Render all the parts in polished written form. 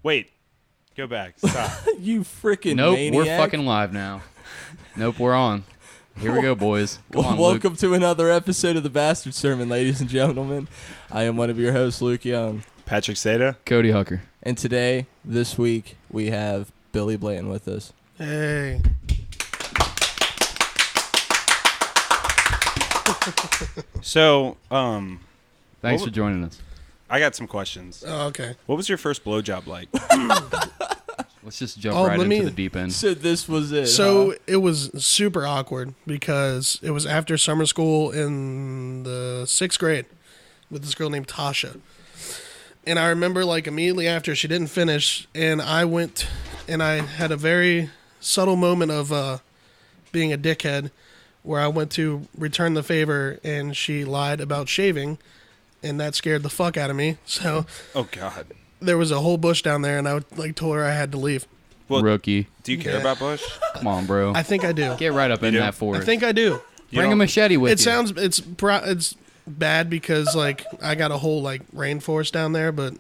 Wait. Go back. Stop. You freaking Nope, maniac. we're fucking live now. Nope, we're on. Here we go, boys. Come on, Welcome Luke. to another episode of the Bastard Sermon, ladies and gentlemen. I am one of your hosts, Luke Young. Patrick Seta. Cody Hucker. And today, this week, we have Billy Blanton with us. Hey. So, Thanks for joining us. I got some questions. Oh, okay. What was your first blowjob like? Let's just jump right into the deep end. So this was it. So it was super awkward because it was after summer school in the 6th grade with this girl named Tasha. And I remember like immediately after she didn't finish and I went and I had a very subtle moment of being a dickhead where I went to return the favor and she lied about shaving and that scared the fuck out of me. So Oh, God. there was a whole bush down there and I told her I had to leave. Well, Rookie. do you care Yeah. about Bush? Come on, bro. I think I do. Get right up in do? that for I us. think I do. Bring a machete with It you. sounds it's bad because like I got a whole like rainforest down there, but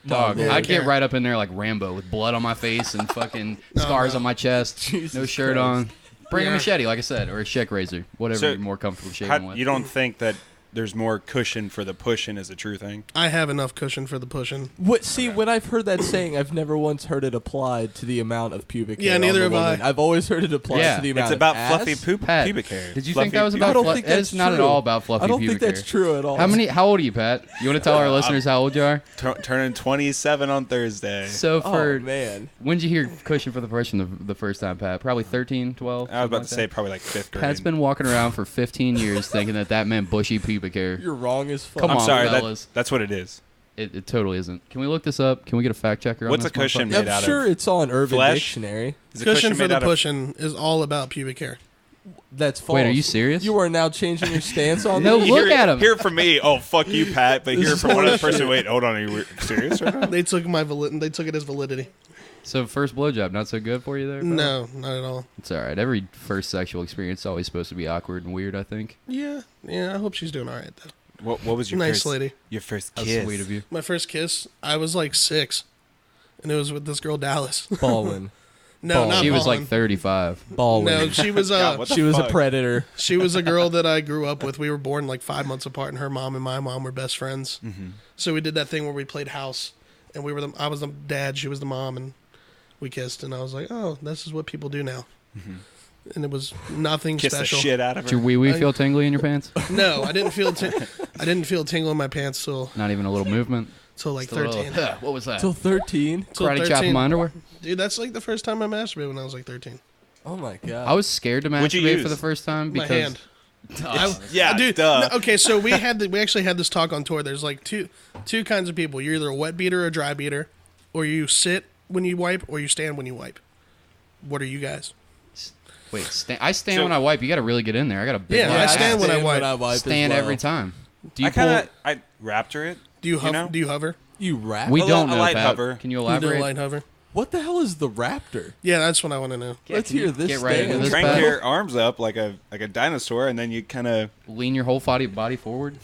Dog, Yeah, I'd get care. right up in there like Rambo with blood on my face and fucking scars no. on my chest. Jesus No shirt Christ. on. Bring a Yeah. machete, like I said, or a check razor. Whatever So, you're more comfortable shaving with. You don't think that there's more cushion for the pushing is a true thing? I have enough cushion for the pushing. What? See, when I've heard that saying, I've never once heard it applied to the amount of pubic hair. Yeah, neither on the have woman. I. I've always heard it applied Yeah. to the amount It's about of fluffy ass. Pat, pubic hair. Did you Fluffy think that was pubic- I about? don't think that's It's not at true. all about fluffy I don't pubic think that's hair. true at all. How old are you, Pat? You want to tell our listeners how old you are? Turning 27 on Thursday. So Oh for man. when did you hear cushion for the first time, Pat? Probably 13, 12? I was about to something say like probably like 5th grade. that? Pat's been walking around for 15 years thinking that meant bushy pubic hair. You're wrong as fuck. Come I'm on, sorry, fellas. that's what it is. It totally isn't. Can we look this up? Can we get a fact checker on What's this a cushion motherfucker? made I'm out sure of? it's on Urban Flesh? Dictionary. Is a Cushion for made the out of- pushing is all about pubic hair. That's false. Wait, are you serious? You are now changing your stance on No, this? look at him. Hear from me. Oh, fuck you, Pat. But This hear is from one other bullshit. person. Wait, hold on. Are you serious right now? They took they took it as validity. So first blowjob, not so good for you there? fella? No, not at all. It's all right. Every first sexual experience is always supposed to be awkward and weird, I think. Yeah, I hope she's doing all right though. What was your Nice first, lady. Your first That's kiss? sweet of you. My first kiss, I was like 6, and it was with this girl Dallas. Baldwin. No, not She was Ballin'. like 35. Baldwin. No, she was God, what the she was a fuck? predator. She was a girl that I grew up with. We were born like 5 months apart, and her mom and my mom were best friends. Mm-hmm. So we did that thing where we played house, and I was the dad, she was the mom, and we kissed. And I was like, oh, this is what people do now. And it was nothing Kiss the special. shit out of Did your her. wee wee feel tingly in your pants? No, I didn't feel I didn't feel tingle in my pants till Not even a little movement. like Just a little, 13. what was that? Till 13. Till Karate chop in 13. my underwear? Dude, that's like the first time I masturbated when I was like 13. Oh my god. I was scared to What'd you masturbate use? for the first time My because hand. Yeah, Dude, duh. no, okay, so we actually had this talk on tour. There's like two kinds of people. You're either a wet beater or a dry beater, or you sit when you wipe, or you stand when you wipe. What are you guys? Wait, I stand So- when I wipe. You got to really get in there. I got a big Yeah, black I ass. stand when I wipe. as Stand well. every time. Do you I pull? kind of I raptor it. Do you hover? know? Do you hover? You rap? We A don't li- a know, light Pat. hover. Can you You do elaborate? a light hover? What the hell is the raptor? Yeah, that's what I want to know. Yeah, Let's can you hear this Get right into stand. this, Crank Pat? your arms up like a dinosaur, and then you kind of Lean your whole body forward.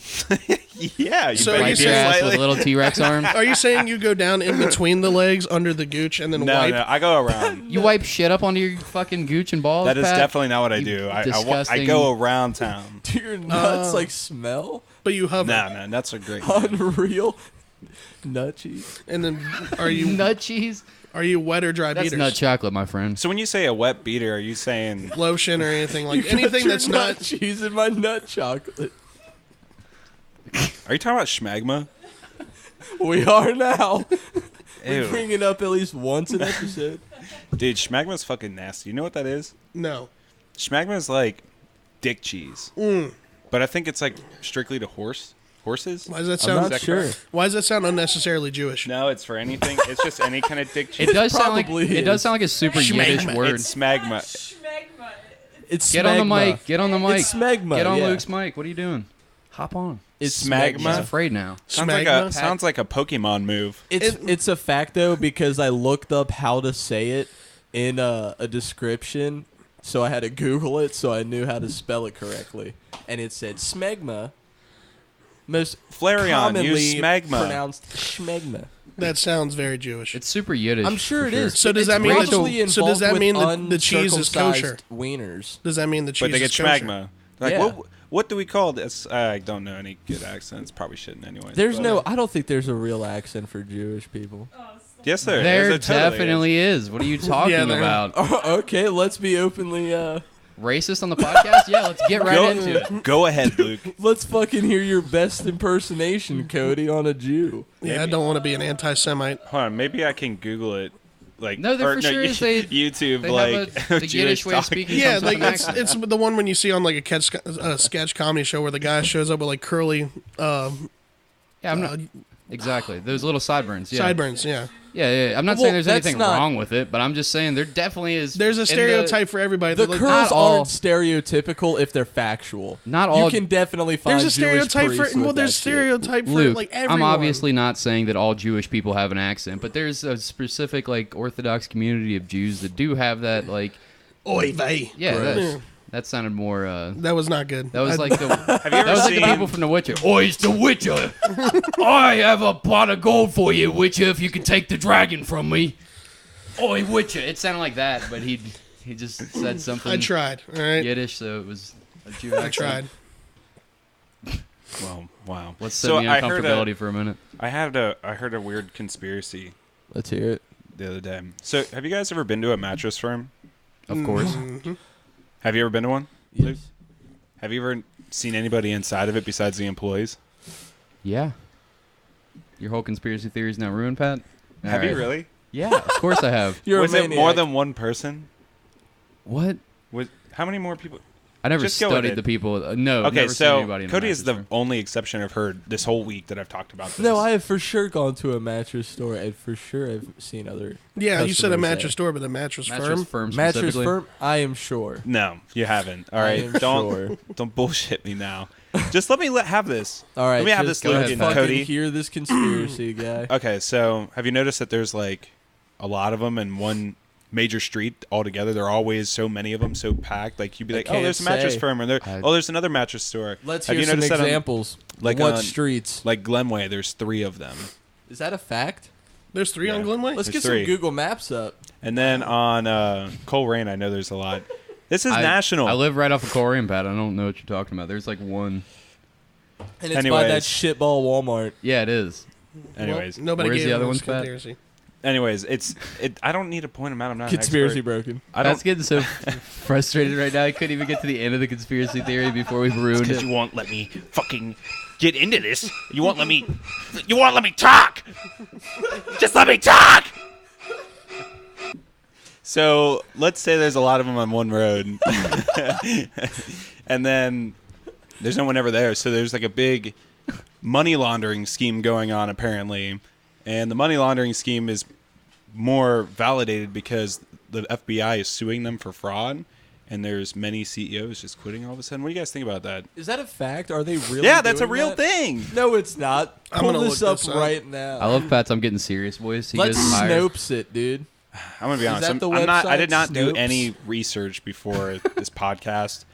yeah. You So bend you Wipe say your ass slightly. with little T-Rex arms. Are you saying you go down in between the legs under the gooch and then No, wipe? no, I go around. You wipe shit up onto your fucking gooch and balls. That is Pat? definitely not what I You do. I disgusting- go around town. Do your nuts like smell? But you hover. Nah, man, that's a great. Unreal. Nut cheese. And then are you nut cheese. are you wet or dry That's beaters? nut chocolate, my friend. So when you say a wet beater, are you saying Lotion or anything like You anything put your that's nut not. cheese in my nut chocolate. are you talking about schmagma? We are now. We Ew. bring it up at least once an episode. Dude, schmagma's fucking nasty. You know what that is? No. Schmagma is like dick cheese. But I think it's like strictly to horses. Why does that I'm sound? not sure. Why does that sound unnecessarily Jewish? No, it's for anything. It's just any kind of dick cheese. It does sound like probably it does is. sound like a super Yiddish word. It's smagma. Schmegma. It's Get on the smegma. mic. Get on the mic. It's smegma. Get on yeah. Luke's mic. What are you doing? Hop on. It's Smegma. He's smegma. afraid now. Smegma? Sounds like a Pokemon move. It's a fact though because I looked up how to say it in a description, so I had to Google it so I knew how to spell it correctly, and it said smegma. most Flareon, commonly use smegma. pronounced schmegma. That sounds very Jewish. It's super Yiddish. I'm sure it is. So does that It's mean probably so does that involved mean with the cheese is kosher? uncircumcised Wieners. Does that mean the cheese But they get is kosher? schmagma. Like, Yeah. what do we call this? I don't know any good accents. Probably shouldn't anyway. There's But, no. I don't think there's a real accent for Jewish people. Yes, there is. There totally definitely is. What are you talking Yeah, there- about? Okay, let's be openly. Racist on the podcast? Yeah, let's get right into it. Go ahead, Luke. Let's fucking hear your best impersonation, Cody, on a Jew. Yeah, I don't want to be an anti-Semite. Hold on, maybe I can Google it. Like, No, there for sure is. They YouTube, They like have the Yiddish way of talking. speaking. Yeah, comes like with an it's accent. the one when you see on like a sketch comedy show where the guy shows up with like curly Yeah, I'm not exactly those little sideburns. Yeah. sideburns. Yeah, Yeah. I'm not Well, saying there's that's anything not- wrong with it, but I'm just saying there definitely is. there's a in stereotype for everybody. The that, like, curls not all- aren't stereotypical if they're factual. Not all- You can definitely find there's a stereotype Jewish for priests with there's that shit. stereotype for Luke, like everyone. I'm obviously not saying that all Jewish people have an accent, but there's a specific like Orthodox community of Jews that do have that like. Oy vey. Yeah, Yeah. that sounded more. That was not good. That was like the. Have you That ever was like seen? the people from The Witcher. Oh, it's The Witcher. I have a pot of gold for you, Witcher, if you can take the dragon from me. Oi, Witcher. It sounded like that, but he just said something I tried. All right, Yiddish, so it was a Jew I accent. tried. Well, wow. Let's set So me I heard uncomfortability for a minute. I heard a weird conspiracy Let's hear it. the other day. So, have you guys ever been to a mattress firm? Of course. Mm-hmm. Have you ever been to one? Luke? Yes. Have you ever seen anybody inside of it besides the employees? Yeah. Your whole conspiracy theory is now ruined, Pat? All Have you right. really? Yeah, of course I have. You're Was a it maniac. more than one person? What? How many more people? I never Just go with studied it. the people. No. I've Okay, never seen so anybody in a Cody is the mattress only exception I've heard this whole week that I've talked about this. No, I have for sure gone to a mattress store, and for sure I've seen other. Yeah, you said a customers mattress there. store, but a mattress firm. firm. Mattress firm Mattress specifically. firm. I am sure. No, you haven't. All I right, am don't sure. don't bullshit me now. Just let me have this. All right, Let me have just this, Luke ahead, and fucking Cody. hear this conspiracy guy. Okay, so have you noticed that there's like a lot of them in one major street altogether? There are always so many of them, so packed. Like you'd be I like, oh, can't there's a mattress say. firm, and there, I- oh, there's another mattress store. Let's have hear you some noticed that on- examples. like what on- streets? like Glenway, there's 3 of them, Is that a fact? There's 3 on Yeah. Glenway. Let's There's get 3. some Google Maps up. and then on Coleraine, I know there's a lot. This is I- national. I live right off of Coleraine, Pat. I don't know what you're talking about. There's like one. And it's by Anyways. that shitball Walmart. Yeah, it is. Anyways, Well, nobody Where's gave the other him ones, this Pat? conspiracy. anyways, I don't need to point them out. I'm not Conspiracy An expert. broken. I don't Pat's getting so frustrated right now. I couldn't even get to the end of the conspiracy theory before we ruined because it. you won't let me fucking get into this. You won't let me. You won't let me talk. Just let me talk. So let's say there's a lot of them on one road, and then there's no one ever there. So there's like a big money laundering scheme going on apparently, and the money laundering scheme is more validated because the FBI is suing them for fraud. And there's many CEOs just quitting all of a sudden. What do you guys think about that? Is that a fact? Are they really? Yeah, that's a doing real that? thing. No, it's not. I'm Pull gonna this look up this up. right now. I love Pat's. I'm getting serious, boys. He Let's gets hired. Snopes it, dude. I'm gonna be honest. that the I'm not. I website, did not do Snopes? any research before this podcast,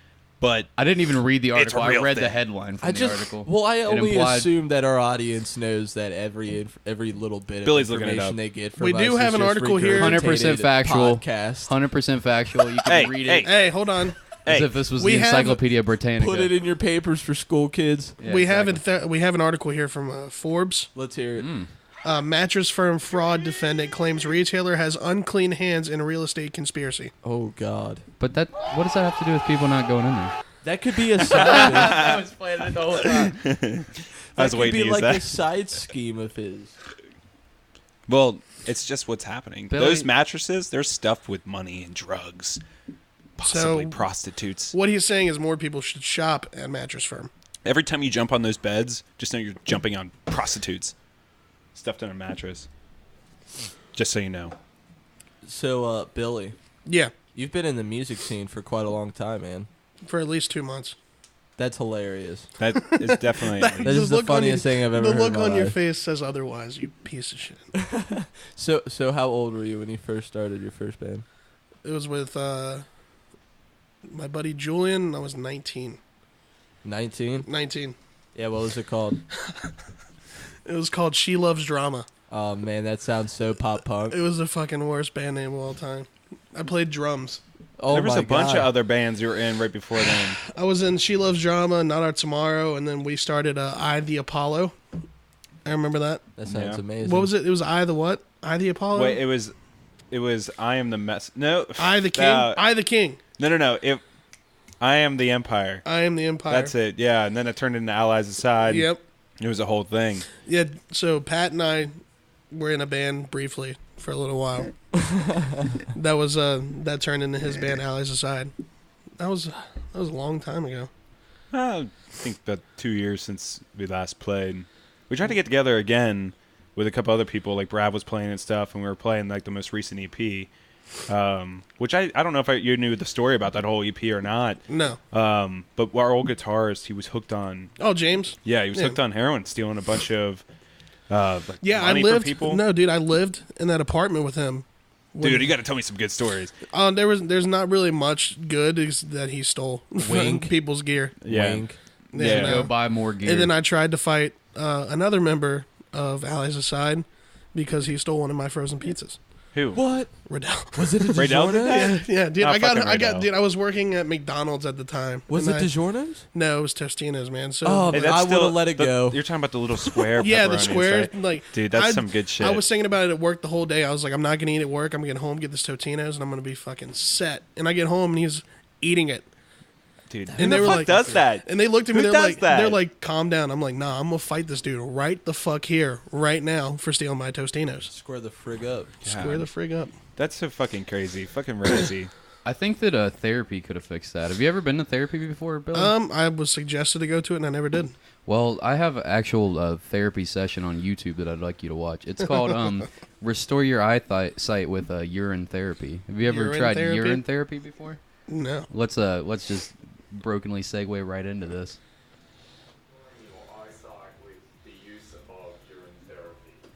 but I didn't even read the It's a article. I real read the thing. headline from I the just article. well, I It only implied- assume that our audience knows that every little bit Billy's of looking it information up. they get from We us do is have an just article here. 100% regurgitated factual. podcast. 100% factual. You can Hey, read hey. it Hey, hold on. as Hey, if this was we the have- Encyclopedia Britannica. Put it in your papers for school kids. Yeah, we exactly. have an article here from Forbes. Let's hear it. Mattress firm fraud defendant claims retailer has unclean hands in real estate conspiracy. Oh God, But that, what does that have to do with people not going in there? that could be a side. I was playing it the whole time. I was that could waiting be to use like that. a side scheme of his. Well, it's just what's happening. Billy- Those mattresses, they're stuffed with money and drugs, possibly So- prostitutes. What he's saying is more people should shop at mattress firm. Every time you jump on those beds, just know you're jumping on prostitutes stuffed in a mattress. Just so you know. So, Billy, Yeah, you've been in the music scene for quite a long time, man. for at least 2 months. That's hilarious. That is definitely. This is the look on funniest thing I've ever The heard look in my on your life. face says otherwise, you piece of shit. So how old were you when you first started your first band? It was with my buddy Julian, and I was 19. 19. 19. Yeah, what was it called? It was called She Loves Drama. Oh man, that sounds so pop punk. It was the fucking worst band name of all time. I played drums. Oh There was my a bunch God. of other bands you were in right before then. I was in She Loves Drama, Not Our Tomorrow, and then we started I the Apollo. I remember that. That sounds Yeah. amazing. What was it? It was I the what? I the Apollo? Wait, it was I am the mess. No, I the King? I the King. No. I am the Empire. I am the Empire. That's it. Yeah, and then it turned into Allies Aside. Yep. It was a whole thing. Yeah, so Pat and I were in a band briefly for a little while. That turned into his band Allies Aside. That was a long time ago. I think about 2 years since we last played. We tried to get together again with a couple other people. Like Brad was playing and stuff, and we were playing like the most recent EP. Which I don't know if you knew the story about that whole EP or not. No. But our old guitarist, he was hooked on. Oh, James? Yeah, he was hooked on heroin, stealing a bunch of like Yeah, money I lived. from people. No, dude, I lived in that apartment with him. Dude, you got to tell me some good stories. There's not really much good that he stole from Wink. people's gear. Yeah. Wink. Yeah. And, Go buy more gear. and then I tried to fight another member of Allies Aside because he stole one of my frozen pizzas. Who? What? Riddell. Was it a Raydell did DiGiorno? that? Yeah, dude. Oh, I got. fucking Dude. I was working at McDonald's at the time. Was and it DiGiorno's? No, it was Tostino's, man. So Oh, Hey, I that's would have still- let it go. You're talking about the little square. yeah, the pepperonis, square. right? Like, Dude, that's some good shit. I was thinking about it at work the whole day. I was like, I'm not gonna eat at work. I'm gonna get home, get this Totino's, and I'm gonna be fucking set. And I get home and he's eating it. Dude, And who they the were fuck like- does that? And they looked at me. Who They're does like, that? they're like, calm down. I'm like, nah, I'm gonna fight this dude right the fuck here, right now, for stealing my Tostino's. Square the frig up. Square the frig up. That's so fucking crazy. Fucking crazy. I think that therapy could have fixed that. Have you ever been to therapy before, Billy? I was suggested to go to it, and I never did. Well, I have an actual therapy session on YouTube that I'd like you to watch. It's called Restore Your Eyesight with Urine Therapy. Have you ever Urine tried therapy? urine therapy before? No. Let's just brokenly segue right into this.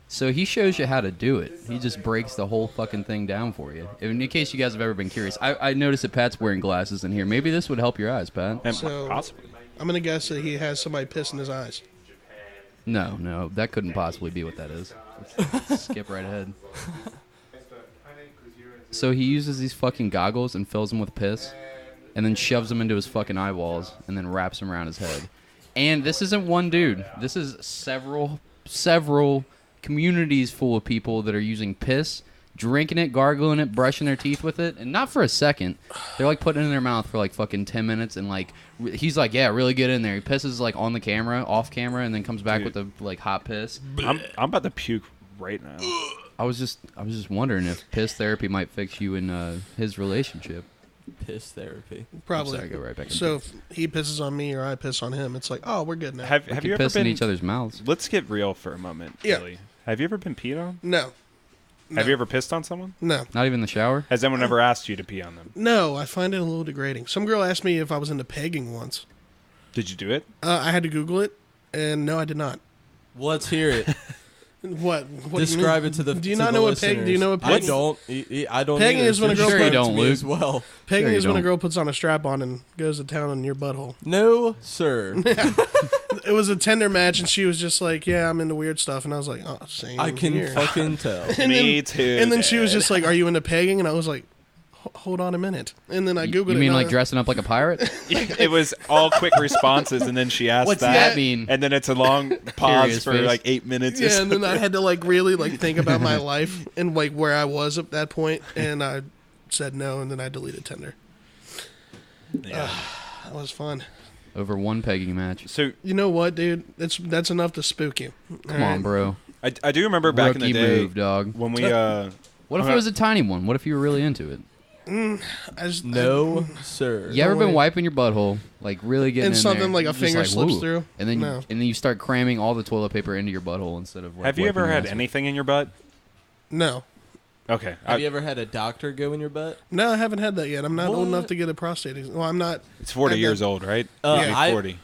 So he shows you how to do it. He just breaks the whole fucking thing down for you. In case you guys have ever been curious, I noticed that Pat's wearing glasses in here. Maybe this would help your eyes, Pat. And So- possibly. I'm gonna guess that he has somebody piss in his eyes. No, that couldn't possibly be what that is. Let's skip right ahead. So he uses these fucking goggles and fills them with piss, and then shoves them into his fucking eyeballs, and then wraps them around his head. And this isn't one dude. This is several communities full of people that are using piss, drinking it, gargling it, brushing their teeth with it, and not for a second. They're like putting it in their mouth for like fucking 10 minutes, and like he's like, yeah, really get in there. He pisses like on the camera, off camera, and then comes back Dude. with the like hot piss. I'm about to puke right now. I was just wondering if piss therapy might fix you in his relationship. Piss therapy. Probably. Sorry, go right back. So if he pisses on me or I piss on him, it's like, oh, we're good now. Have we you keep ever pissing been? in each other's mouths. Let's get real for a moment, Yeah. Billy. Have you ever been peed on? No. Have you ever pissed on someone? No. Not even the shower. Has anyone ever asked you to pee on them? No, I find it a little degrading. Some girl asked me if I was into pegging once. Did you do it? I had to Google it, and no, I did not. Let's hear it. What do you Describe mean? it to the. Do you to not the know what peg? Do you know what I pegging? don't. I don't. Pegging either. is when a So girl Sure you describe it don't, to me Luke. as well. Pegging Sure you is when a don't. girl puts on a strap on and goes to town on your butthole. No, sir. It was a tender match, and she was just like, "Yeah, I'm into weird stuff," and I was like, "Oh, same I can here." fucking tell. And Me then, too. And then she was Dad. just like, "Are you into pegging?" And I was like, "Hold on a minute." And then I googled it. You mean and like I- dressing up like a pirate? It was all quick responses, and then she asked What's that, that mean? and then it's a long pause Curious for face. like 8 minutes. or Yeah, and then I something. had to like really like think about my life and like where I was at that point, and I said no, and then I deleted Tinder. Yeah. That was fun. Over one pegging match. So You know what, dude? That's enough to spook you. Come on, bro. I do remember back in the Rookie day move, dog. when we What if it was a tiny one? What if you were really into it? I just, No, sir. You ever No been way. wiping your butthole, like really getting And in something there, like a just finger slips woo. through? and then No. you start cramming all the toilet paper into your butthole instead of. Like, have you wiping ever your had ass. anything in your butt? No. Okay. Have you ever had a doctor go in your butt? No, I haven't had that yet. I'm not old What? enough to get a prostate. Well, I'm not. It's 40 I've years been- old, right? Yeah. Maybe 40.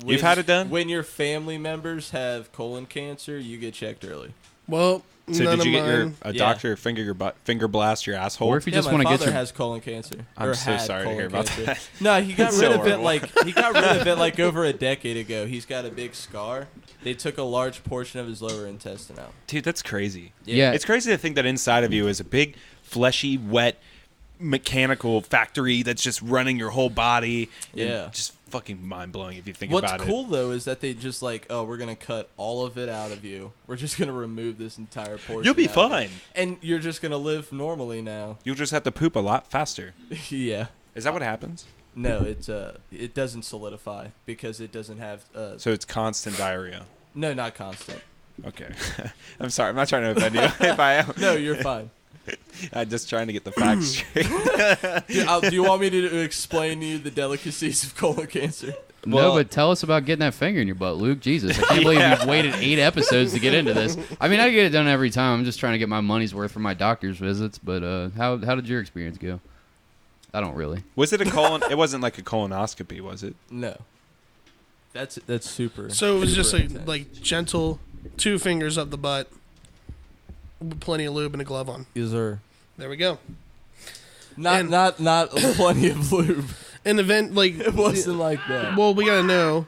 When- had it done? When your family members have colon cancer, you get checked early. Well, So None did you of get your mine. a Yeah. doctor finger blast your asshole? Or if you Yeah, just my want to get father your has colon cancer. I'm Or so had sorry to colon hear about cancer. that. No, he got That's rid so of it horrible. over a decade ago. He's got a big scar. They took a large portion of his lower intestine out. Dude, that's crazy. Yeah. It's crazy to think that inside of you is a big, fleshy, wet, mechanical factory that's just running your whole body. And Yeah. just fucking mind blowing if you think What's about it. cool though is that they just like, oh, we're gonna cut all of it out of you. We're just gonna remove this entire portion. You'll be out of fine. it. And you're just gonna live normally now. You'll just have to poop a lot faster. Yeah. Is that what happens? No, it doesn't solidify because it doesn't have So it's constant diarrhea. no, not constant. Okay. I'm sorry. I'm not trying to offend you. If I am, No, you're fine. I'm just trying to get the facts straight. Do you want me to explain to you the delicacies of colon cancer? No, Well- but tell us about getting that finger in your butt, Luke. Jesus, I can't believe you've waited 8 episodes to get into this. I mean, I get it done every time. I'm just trying to get my money's worth from my doctor's visits. But how did your experience go? I don't really. Was it a colon? It wasn't like a colonoscopy, was it? No. That's super. So it was super just intense. like gentle 2 fingers up the butt, with plenty of lube and a glove on. Yes, sir. There we go. Not And- not plenty of lube. An event like It wasn't like that. Well, we gotta know.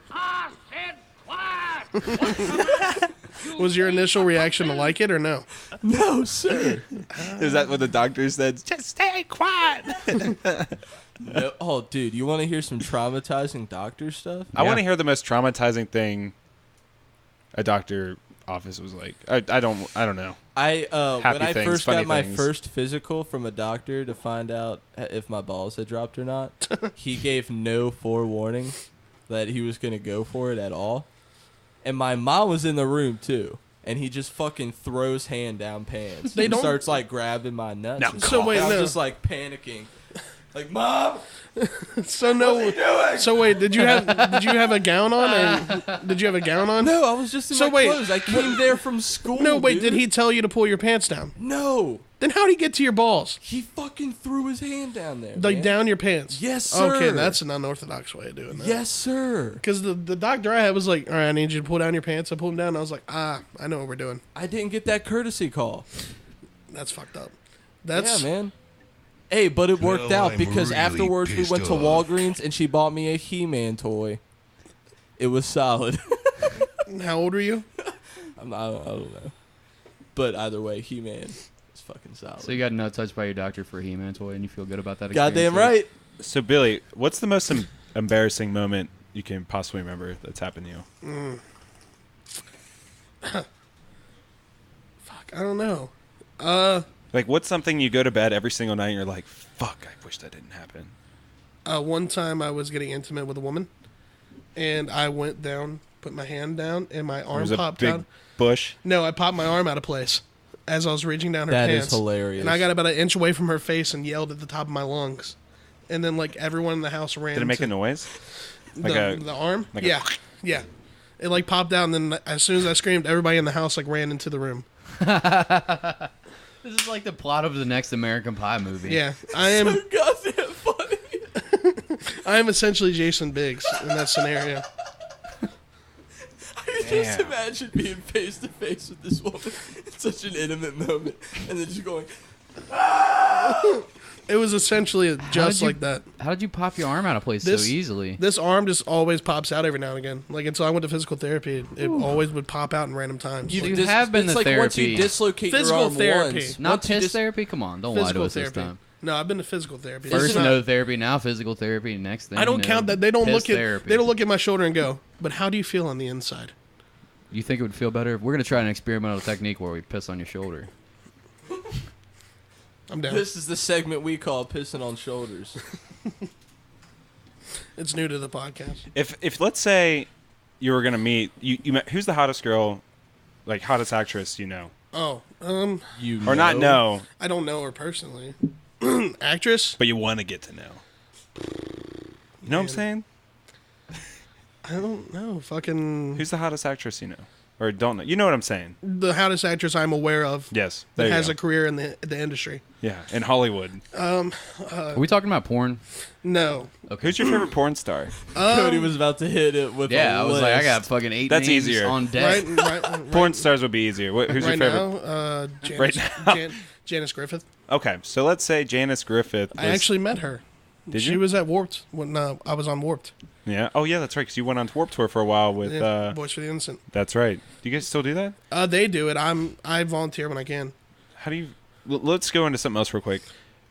Was your initial reaction to like it or no? No, sir. Is that what the doctor said? Just stay quiet. No. Oh, dude, you want to hear some traumatizing doctor stuff? I want to hear the most traumatizing thing a doctor office was like. I don't know. I Happy when I things, first funny got my things. first physical from a doctor to find out if my balls had dropped or not, he gave no forewarning that he was gonna go for it at all. And my mom was in the room too, and he just fucking throws hand down pants. They and don't- starts like grabbing my nuts. Now and So stuff. wait, And I'm no. just like panicking, like Mom. So no. So wait, did you have a gown on or did you have a gown on? No, I was just in So my wait, clothes. I came there from school. No, wait, dude. did he tell you to pull your pants down? No, Then how'd he get to your balls? he fucking threw his hand down there. Like man. down your pants? Yes, sir. Okay, that's an unorthodox way of doing that. Yes, sir. Because the doctor I had was like, all right, I need you to pull down your pants. I pulled them down, and I was like, I know what we're doing. I didn't get that courtesy call. That's fucked up. That's Yeah, man. Hey, but it worked Well, out I'm because really afterwards we pissed went to off. Walgreens and she bought me a He-Man toy. It was solid. How old were you? I don't know. But either way, He-Man is fucking solid. So you got nut touched by your doctor for a He-Man toy, and you feel good about that experience? Goddamn Luke? right. So Billy, what's the most embarrassing moment you can possibly remember that's happened to you? Fuck, I don't know. Like, what's something you go to bed every single night and you're like, fuck, I wish that didn't happen. One time I was getting intimate with a woman, and I went down, put my hand down, and my arm There's a popped big out. bush. No, I popped my arm out of place as I was reaching down her That is pants. hilarious. And I got about an inch away from her face and yelled at the top of my lungs. And then, like, everyone in the house ran. Did it make to a noise? Like the arm? like a- Yeah. Yeah. It, like, popped out, and then as soon as I screamed, everybody in the house, like, ran into the room. This is like the plot of the next American Pie movie. Yeah. I am Goddamn funny. I am essentially Jason Biggs in that scenario. I can just imagine being face to face with this woman in such an intimate moment and then just going, It was essentially just you- like that. How did you pop your arm out of place This- so easily? This arm just always pops out every now and again. Like, until I went to physical therapy, it always would pop out in random times. You Like, have been it's to like once you therapy. dislocate Physical your arm therapy. once. Not once you piss therapy? Come on, don't lie to physical us this therapy. time. No, I've been to physical therapy. First It's not- no therapy, now physical therapy. Next thing I don't you know, count that. They don't piss look at therapy. they don't look at my shoulder and go, "But how do you feel on the inside?" You think it would feel better? We're gonna try an experimental technique where we piss on your shoulder. I'm down. This is the segment we call pissing on shoulders. It's new to the podcast. If let's say you were gonna meet you met, who's the hottest girl, like hottest actress you know, Oh, You or not know, I don't know her personally. Actress? but you want to get to know. You know what I'm saying? I don't know. Fucking. Who's the hottest actress you know? or don't know. You know what I'm saying? The hottest actress I'm aware of. Yes. That There you has go. a career in the industry. Yeah, in Hollywood. Are we talking about porn? No. Who's your favorite porn star? Cody was about to hit it with Yeah, a I was like, I list. got fucking 8 That's names easier. on deck. Right, Porn stars would be easier. Who's right your favorite? now, Janice, Right now? Janice Griffith. Okay, so let's say Janice Griffith. I actually met her. Did She you? was at Warped when I was on Warped. Yeah. Oh, yeah, that's right. Because you went on Warped Tour for a while with. Yeah, Boys for the Innocent. That's right. Do you guys still do that? They do it. I volunteer when I can. How do you? Let's go into something else real quick.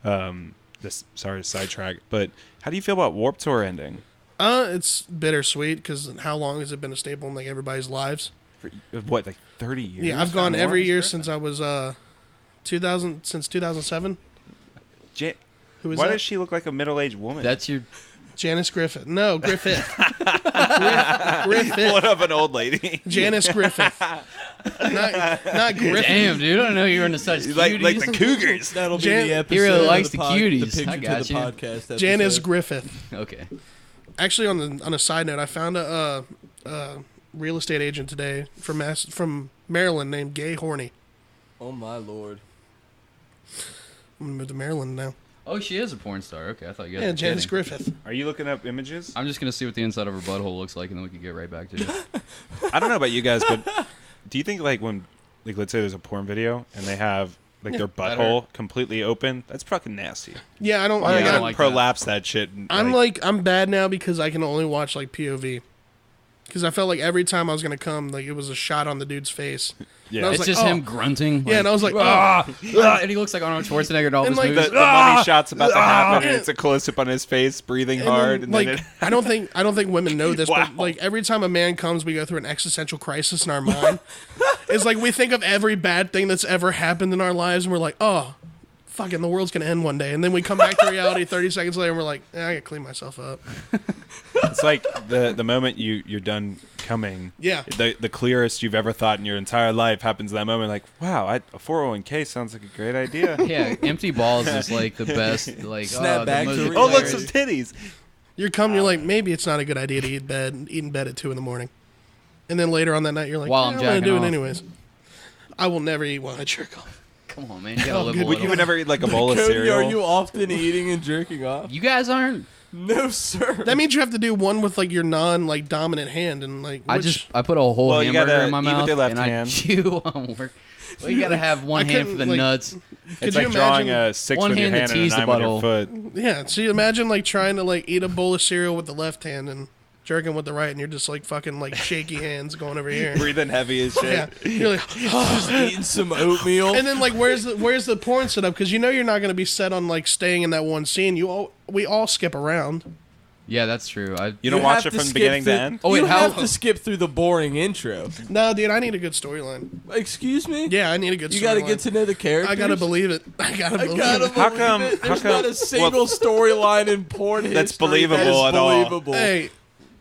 Sorry to sidetrack, but how do you feel about Warped Tour ending? It's bittersweet because how long has it been a staple in like everybody's lives? For, what, like 30 years? Yeah, I've gone More? every year since I was 2007. Who is Why that? does she look like a middle-aged woman? That's your. Janice Griffith. No, Griffith. Griffith. What of an old lady? Janice Griffith. Not Griffith. Damn, dude, I don't know you were into such cuties. like the Cougars. That'll be Jan- the episode. He really of likes the the pod- cuties. The picture I to got the you. podcast episode. Janice Griffith. Okay. Actually, on a side note, I found a real estate agent today from Maryland named Gay Horny. Oh my lord. I'm gonna move to Maryland now. Oh, she is a porn star. Okay, I thought you guys Yeah, were Janice kidding. Griffith. Are you looking up images? I'm just going to see what the inside of her butthole looks like, and then we can get right back to it. I don't know about you guys, but do you think like when, like, let's say there's a porn video and they have like their That butthole completely open, that's fucking nasty. Yeah, I don't. Yeah, You I gotta don't like prolapse that shit. And, I'm bad now because I can only watch like POV. Because I felt like every time I was gonna come, like it was a shot on the dude's face. yeah, I was It's like, just oh. him grunting. Yeah, and I was like, And he looks like Arnold Schwarzenegger in all And, his like, movies. the money shot's about to happen, and Yeah. it's a close up on his face, breathing And hard, then, and like then it, I don't think women know this, Wow. but like every time a man comes, we go through an existential crisis in our mind. It's like we think of every bad thing that's ever happened in our lives, and we're like, oh, fucking the world's gonna end one day, and then we come back to reality 30 seconds later, and we're like, I gotta clean myself up. it's like the moment you're done coming. Yeah. The clearest you've ever thought in your entire life happens in that moment. Like, wow, a 401k sounds like a great idea. Yeah, empty balls is like the best. Like, Snap the back most to Oh, reality. look, hilarious- some titties. You're coming, you're like, maybe it's not a good idea to eat in bed at 2 a.m. And then later on that night, you're like, While yeah, I'm I'm gonna jacking do off. it anyways. I will never eat while I jerk off. Come on, man. You gotta Oh, live good. a Would you little. would never eat like a bowl of Cody, cereal? are you often eating and jerking off? You guys aren't. No, sir. That means you have to do one with like your like dominant hand and like. I which- put a whole Well, you hamburger gotta in my eat with mouth your left and hand. I chew on work. Well, you gotta have one I hand for couldn't, the like- nuts. Could It's you like drawing imagine- a 6 One with your hand to hand and a tease the 9 with your butthole. foot. Yeah, so you imagine like trying to like eat a bowl of cereal with the left hand and jerking with the right, and you're just like fucking like shaky hands going over here. Breathing heavy as shit. Yeah, you're like, Eating some oatmeal. and then like where's the porn setup? Because you know you're not going to be set on like staying in that one scene. We all skip around. Yeah, that's true. You don't watch have it to from skip beginning to through- end? Oh, wait, you how- have to skip through the boring intro. No, dude, I need a good storyline. Excuse me? Yeah, I need a good. You got to storyline. get to know the characters. I gotta believe it. I gotta believe it. How come- It. how There's come- not a single storyline in porn history That's believable that is at all. believable. Hey,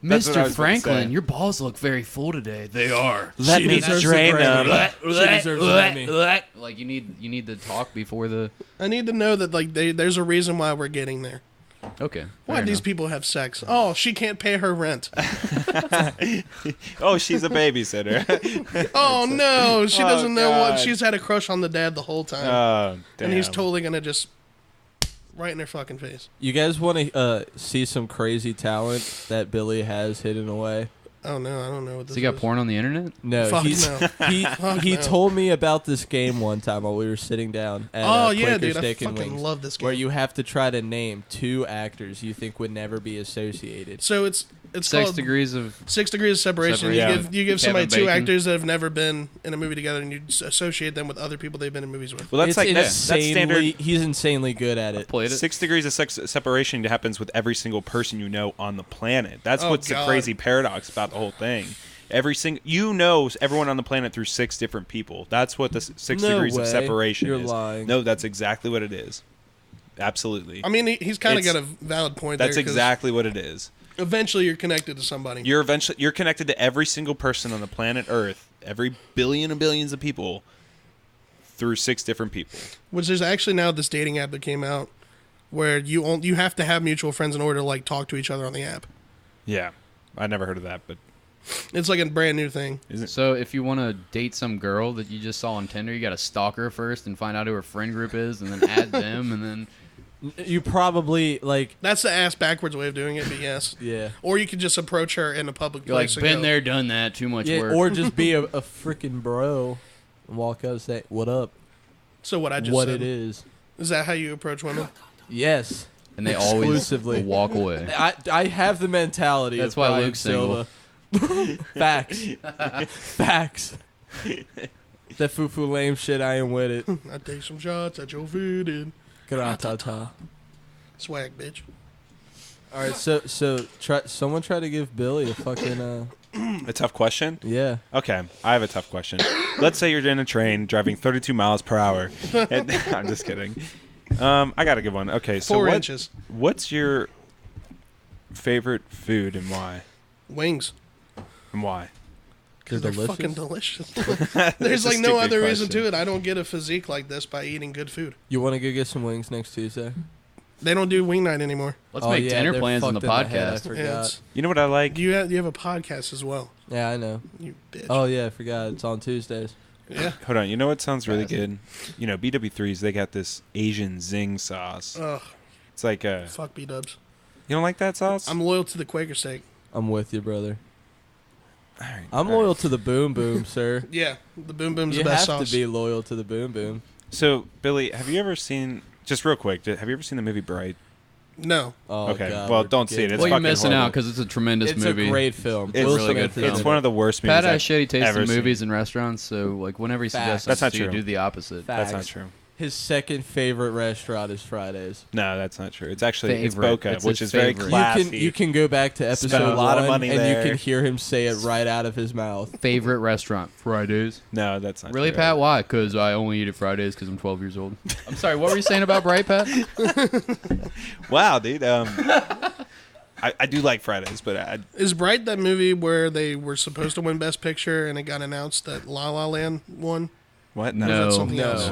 That's what I Mr. was gonna Franklin, say. your balls look very full today. They are. Let She me deserves drain a Grammy. them. She deserves an Emmy. Like you need to talk before the. I need to know that like there's a reason why we're getting there. Okay. Why fair these enough. people have sex? Oh, she can't pay her rent. Oh, she's a babysitter. Oh no, she Oh, doesn't know what. God. She's had a crush on the dad the whole time, Oh, damn. and he's totally gonna just right in her fucking face. You guys want to see some crazy talent that Billy has hidden away? Oh no, I don't know what this So you got is. porn on the internet? No, Fuck he's, no. he Fuck he no. told me about this game one time while we were sitting down at Oh yeah, Quaker dude, I Steak and fucking Wings, love this game. where you have to try to name 2 actors you think would never be associated. So it's 6 called degrees of. 6 Degrees of Separation. Separation. You give somebody Kevin 2 Bacon. actors that have never been in a movie together, and you associate them with other people they've been in movies with. Well, that's It's like that's standard. He's insanely good at it. Played it. 6 degrees of separation happens with every single person you know on the planet. That's Oh, what's God. the crazy paradox about the whole thing. Everyone on the planet through 6 different people. That's what the 6 No degrees of way. separation You're is. lying. No, that's exactly what it is. Absolutely. I mean, he's kind of It's- got a valid point That's there. 'cause exactly what it is. Eventually, you're connected to somebody. You're connected to every single person on the planet Earth, every billion and billions of people, through 6 different people. Which there's actually now this dating app that came out where you have to have mutual friends in order to like talk to each other on the app. Yeah, I never heard of that, but It's like a brand new thing. Is it? So if you want to date some girl that you just saw on Tinder, you got to stalk her first and find out who her friend group is, and then add them, and then You probably like. That's the ass backwards way of doing it, but yes. Yeah. Or you could just approach her in a public you're like, place. been there, done that, too much Yeah, work. or just be a freaking bro and walk up and say, "What up?" So what I just What said. it is. Is that how you approach women? Yes. and they always Exclusively. walk away. I have the mentality. That's of why Brian Luke's single. Silva. Facts. Facts. That foo lame shit. I ain't with it. I take some shots at your feet. Gratata. Swag, bitch. All right, so someone try to give Billy a fucking A tough question? yeah. Okay, I have a tough question. Let's say you're in a train driving 32 miles per hour. And, I'm just kidding. I got a good one. Okay, so 4 inches. what's your favorite food and why? Wings. And why? They're They're delicious. fucking delicious. It's There's a like no stupid other reason question. to it. I don't get a physique like this by eating good food. You want to go get some wings next Tuesday? They don't do wing night anymore. Let's make dinner they're plans on the fucked in head, I podcast. Yeah, forgot. You know what I like? you have a podcast as well. Yeah, I know. You bitch. Oh yeah, I forgot. It's on Tuesdays. Yeah. Hold on. You know what sounds really good? You know, BW3s, they got this Asian zing sauce. Ugh. It's like a... Fuck B-dubs. You don't like that sauce? I'm loyal to the Quaker steak. I'm with you, brother. All right, I'm all right. loyal to the Boom Boom, sir. Yeah. The Boom Boom's You the best have sauce. to be loyal to the Boom Boom. So, Billy, have you ever seen... Just real quick, have you ever seen the movie Bright? No. Oh, Okay, God, well, we're don't see it. getting- It's Well, you're fucking missing horrible. out because it's a tremendous It's movie. a great film. It's Will really Smith good is film. It's in one it. of the worst movies Pat has I've shitty taste ever in seen. movies and restaurants, so like whenever he Facts. suggests That's not something to you, true. do the opposite. Facts. That's not true. His second favorite restaurant is Fridays. No, that's not true. It's actually it's Favorite. Boca, It's which his is very favorite. classy. You can go back to Spent episode a lot of 1 money and there. you can hear him say it right out of his mouth. Favorite restaurant? Fridays. No, that's not Really, true. Pat? Why? Because I only eat at Fridays because I'm 12 years old. I'm sorry, what were you saying about Bright, Pat? Wow, dude. I do like Fridays, but Is Bright that movie where they were supposed to win Best Picture and it got announced that La La Land won? what? No. something No. else?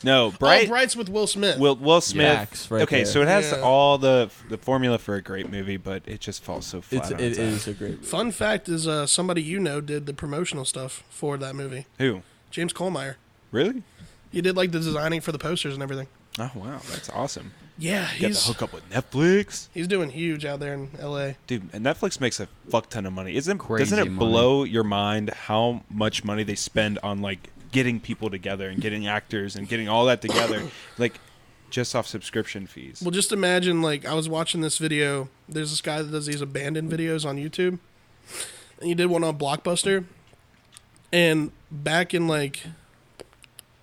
No, Oh, Bright. Bright's with Will Smith. Will Smith. Yaks right okay, there. so it has Yeah. all the formula for a great movie, but it just falls so flat. It on its ass. is a great. Fun fact is somebody you know did the promotional stuff for that movie. Who? James Kohlmeyer. Really? He did like the designing for the posters and everything. Oh wow, that's awesome. Yeah, Get the hook up with Netflix, he's doing huge out there in L.A. dude. And Netflix makes a fuck ton of money. Doesn't Crazy it money. blow your mind how much money they spend on like getting people together and getting actors and getting all that together, like just off subscription fees? Well, just imagine, like, I was watching this video. There's this guy that does these abandoned videos on YouTube. And he did one on Blockbuster. And back in, like,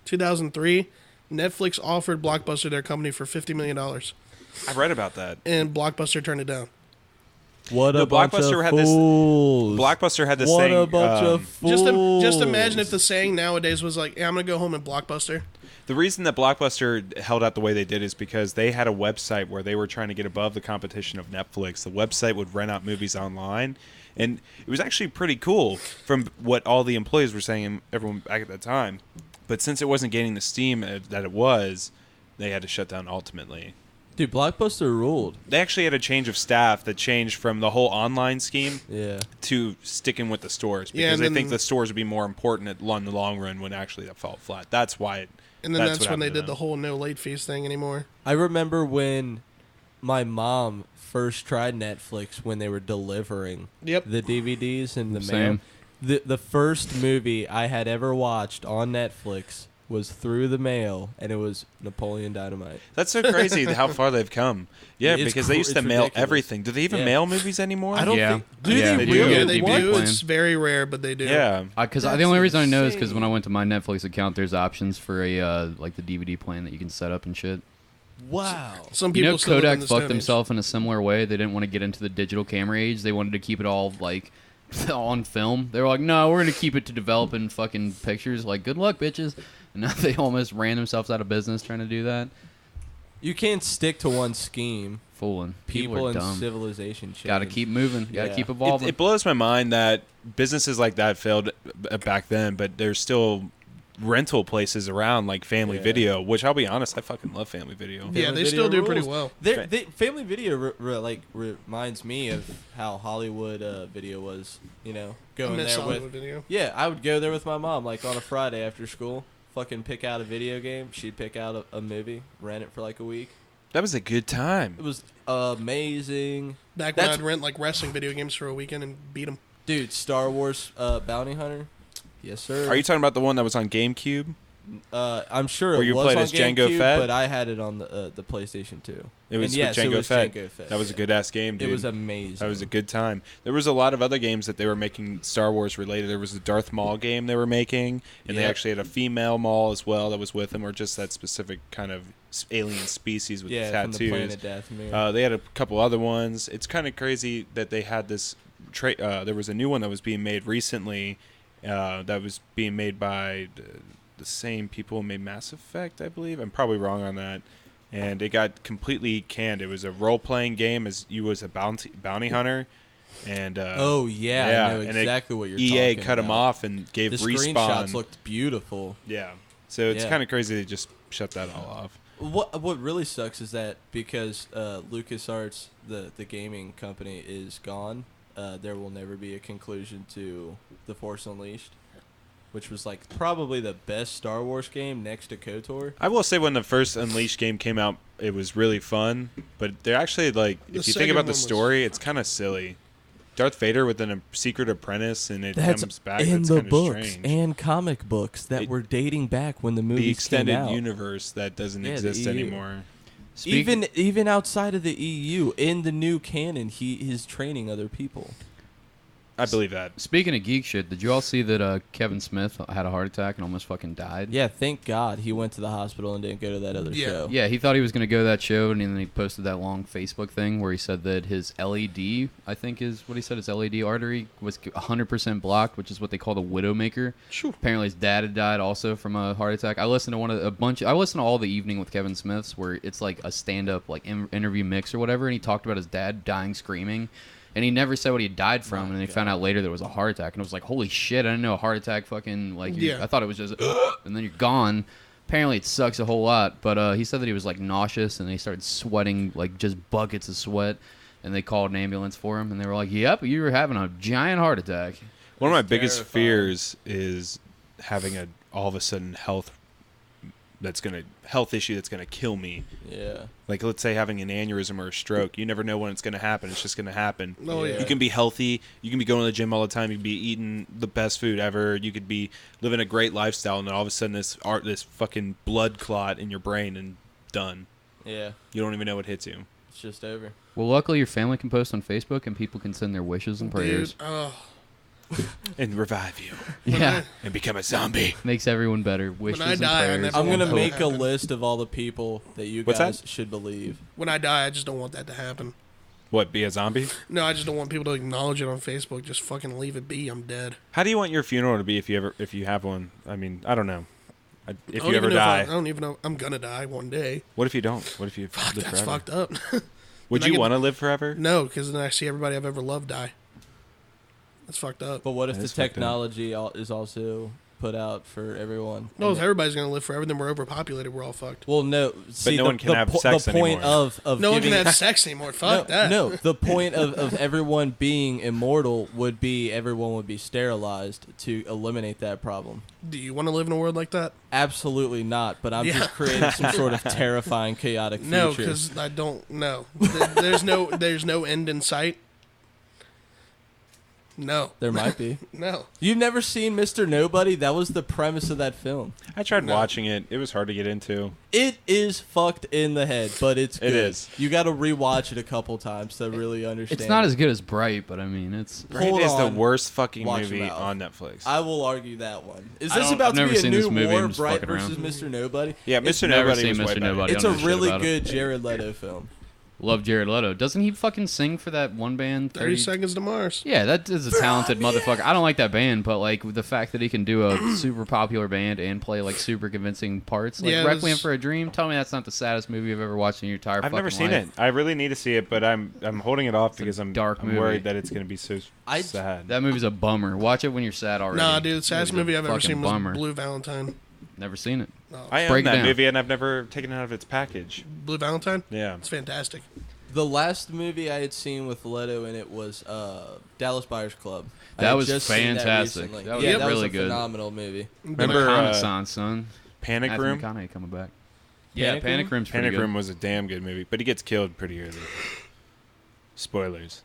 2003, Netflix offered Blockbuster their company for $50 million. I read about that. And Blockbuster turned it down. What No, a bunch Blockbuster of had this- fools. Blockbuster had this What thing. a bunch of fools. Just imagine if the saying nowadays was like, yeah, I'm going to go home and Blockbuster. The reason that Blockbuster held out the way they did is because they had a website where they were trying to get above the competition of Netflix. The website would rent out movies online, and it was actually pretty cool from what all the employees were saying and everyone back at that time. But since it wasn't gaining the steam that it was, they had to shut down ultimately. Dude, Blockbuster ruled. They actually had a change of staff that changed from the whole online scheme Yeah. to sticking with the stores Yeah, because and they then- think the stores would be more important in the long run when actually that fell flat. That's why it... And then that's what when they happened to did the them. whole no late fees thing anymore. I remember when my mom first tried Netflix when they were delivering Yep. the DVDs in the mail. Same. The first movie I had ever watched on Netflix was Through the Mail, and it was Napoleon Dynamite. That's so crazy how far they've come. Yeah, It's because they used to it's mail ridiculous. everything. Do they even Yeah. mail movies anymore? I don't Yeah. think. Do Yeah, they they really? do. They DVD do. plan. It's very rare, but they do. Yeah. Because the That's only reason I know is because insane. when I went to my Netflix account, there's options for a like the DVD plan that you can set up and shit. Wow. Some You people know, still live in Kodak the fucked Stone Age. himself in a similar way. They didn't want to get into the digital camera age. They wanted to keep it all like on film. They were like, no, we're gonna keep it to developing fucking pictures. Like, good luck, bitches. And now they almost ran themselves out of business trying to do that. You can't stick to one scheme. Fooling. People are and dumb. civilization change. Got to keep moving. Got to Yeah. keep It, evolving. it blows my mind that businesses like that failed back then, but they're still rental places around like Family Yeah. Video, which I'll be honest, I fucking love Family Video. Yeah, Family they still Video do pretty rules. well. Family Video reminds me of how Hollywood Video was. You know, going miss there Hollywood with. Video. Yeah, I would go there with my mom, like on a Friday after school. Fucking pick out a video game. She'd pick out a movie, rent it for like a week. That was a good time. It was amazing. Back when That's- I'd rent like wrestling video games for a weekend and beat them. Dude, Star Wars Bounty Hunter. Yes, sir. Are you talking about the one that was on GameCube? I'm sure Where it you was played on as Jango GameCube, Fett? but I had it on the PlayStation 2. It was And yes, with it Jango was Fett. Jango Fett. That was a good ass game, dude. It was amazing. That was a good time. There was a lot of other games that they were making Star Wars related. There was the Darth Maul game they were making, and they Yep. actually had a female Maul as well that was with them, or just that specific kind of alien species with yeah, tattoos. from the planet Dathomir. They had a couple other ones. It's kind of crazy that they had this. There was a new one that was being made recently. That was being made by the same people who made Mass Effect, I believe. I'm probably wrong on that. And it got completely canned. It was a role-playing game as you was a bounty hunter. And oh yeah, I know and exactly what you're EA talking cut them about. off and gave The Respawn. screenshots looked beautiful. Yeah, so it's Yeah. kind of crazy they just shut that all off. What really sucks is that because LucasArts, the gaming company, is gone, there will never be a conclusion to The Force Unleashed, which was like probably the best Star Wars game next to KOTOR. I will say when the first Unleashed game came out, it was really fun. But they're actually like, The if you think second about the one was- story, it's kind of silly. Darth Vader with a secret apprentice, and it comes back. in That's the kind of books strange. and comic books that It- were dating back when the movies The extended came out. universe that doesn't Yeah, the exist EU. anymore. Even outside of the EU, in the new canon, he is training other people. I believe that. Speaking of geek shit, did you all see that Kevin Smith had a heart attack and almost fucking died? Yeah, thank God he went to the hospital and didn't go to that other Yeah. show. Yeah, he thought he was going to go to that show, and then he posted that long Facebook thing where he said that his LED, I think is what he said, his LED artery was 100% blocked, which is what they call the widowmaker. Shoo. Apparently his dad had died also from a heart attack. I listened to I listened to all the Evening with Kevin Smith's where it's like a stand-up like interview mix or whatever, and he talked about his dad dying screaming. And he never said what he died from, and then he found out later there was a heart attack, and it was like, holy shit, I didn't know a heart attack fucking, like, Yeah. I thought it was just, and then you're gone. Apparently it sucks a whole lot, but he said that he was, like, nauseous, and he started sweating, like, just buckets of sweat, and they called an ambulance for him, and they were like, yep, you were having a giant heart attack. One of my It's biggest terrifying. fears is having all of a sudden health issue that's gonna kill me. Yeah. Like, let's say having an aneurysm or a stroke. You never know when it's going to happen. It's just going to happen. Oh, yeah. You can be healthy. You can be going to the gym all the time. You can be eating the best food ever. You could be living a great lifestyle, and then all of a sudden this fucking blood clot in your brain and done. Yeah. You don't even know what hits you. It's just over. Well, luckily your family can post on Facebook, and people can send their wishes and prayers. Dude, oh, And revive you. Yeah, And become a zombie. makes everyone better. Wishes I and die, I prayers. never I'm want going to that make a happen. list of all the people that you What's guys that? should believe. when I die, I just don't want that to happen. What, be a zombie? No, I just don't want people to acknowledge it on Facebook. Just fucking leave it be. I'm dead. How do you want your funeral to be if you have one? I mean, I don't know. If I don't you even ever know if I die, don't even know. I'm gonna die one day. what if you don't? What if you Fuck, live that's forever? fucked up. Would I you get- want to live forever? No, because then I see everybody I've ever loved die. That's fucked up. But what if the That's fucked up. technology is also put out for everyone? No, if And- everybody's gonna live forever, then we're overpopulated. We're all fucked. well, no. See, no the, one can the, have po- sex the point anymore. of No one giving, can have sex anymore. Fuck no, that. no, the point of everyone being immortal would be everyone would be sterilized to eliminate that problem. Do you want to live in a world like that? Absolutely not. But I'm Yeah. just creating some sort of terrifying, chaotic future. No, because I don't know. There's no end in sight. No, there might be. no. You've never seen Mr. Nobody? That was the premise of that film. I tried No. watching it. It was hard to get into. It is fucked in the head, but it's It good. is. You got to rewatch it a couple times to really understand. It's not as good as Bright, but I mean, it's. Bright Hold is the on. worst fucking Watch movie your mouth. on Netflix. I will argue that one. Is I this don't- about I've to never be a seen this new movie, war, I'm just Bright fucking versus around. Mr. Nobody? yeah, It's Mr. never Nobody seen was Mr. way better. Nobody. It's I a don't know shit really about it. good Jared Leto film. Love Jared Leto. Doesn't he fucking sing for that one band? 30 Seconds to Mars. Yeah, that is a talented motherfucker. I don't like that band, but like the fact that he can do a super popular band and play like super convincing parts, like Yeah, Requiem this- for a Dream. Tell me that's not the saddest movie you've ever watched in your entire I've fucking never seen life. it. I really need to see it, but I'm holding it off because I'm dark movie. worried that it's going to be so sad. That movie's a bummer. Watch it when you're sad already. Nah, dude, the saddest Movie's a movie I've ever fucking seen was bummer. Blue Valentine. Never seen it. I own Break it that down. movie, and I've never taken it out of its package. Blue Valentine. Yeah. It's fantastic. The last movie I had seen with Leto in it was Dallas Buyers Club. I That had was just seen fantastic. recently. That was yeah, that really was a good. phenomenal movie. Remember Reconnaissance, son. Panic Anthony Room? McConaughey coming back. Panic Panic Room? Room's pretty Panic good. Room was a damn good movie, but he gets killed pretty early. Spoilers.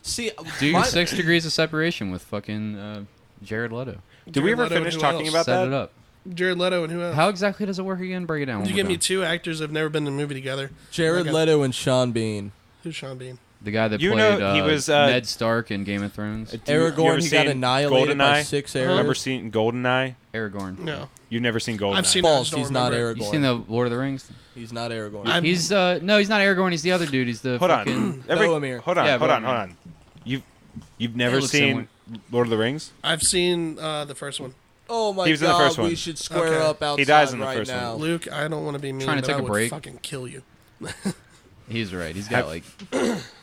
See, Do your my- 6 Degrees of Separation with fucking Jared Leto. Did we Jared ever Leto and finish who talking else? about Set that? it up. Jared Leto and who else? How exactly does it work again? Break it down. Did you one give more me time. 2 actors that have never been in a movie together? Jared Like, Leto and Sean Bean. Who's Sean Bean? The guy that You played know, he was, Ned Stark in Game of Thrones. Do you ever Aragorn, he got seen annihilated by GoldenEye? 6 You arrows. ever seen GoldenEye? Aragorn. No. You've never seen GoldenEye? I've seen it, I False, just don't he's not remember it. Aragorn. You seen the Lord of the Rings? He's not Aragorn. I'm- He's no, he's not Aragorn. He's the other dude. He's the Hold fucking. on. Boromir. Hold on. Yeah, hold on. Boromir. Hold on. You've never look seen Lord of the Rings? I've seen the first one. Oh my He was in the god, first one. we should square Okay. up outside He dies in the right first one. now. Luke, I don't want to be mean, Trying to but take I a would break. fucking kill you. He's right. He's got like.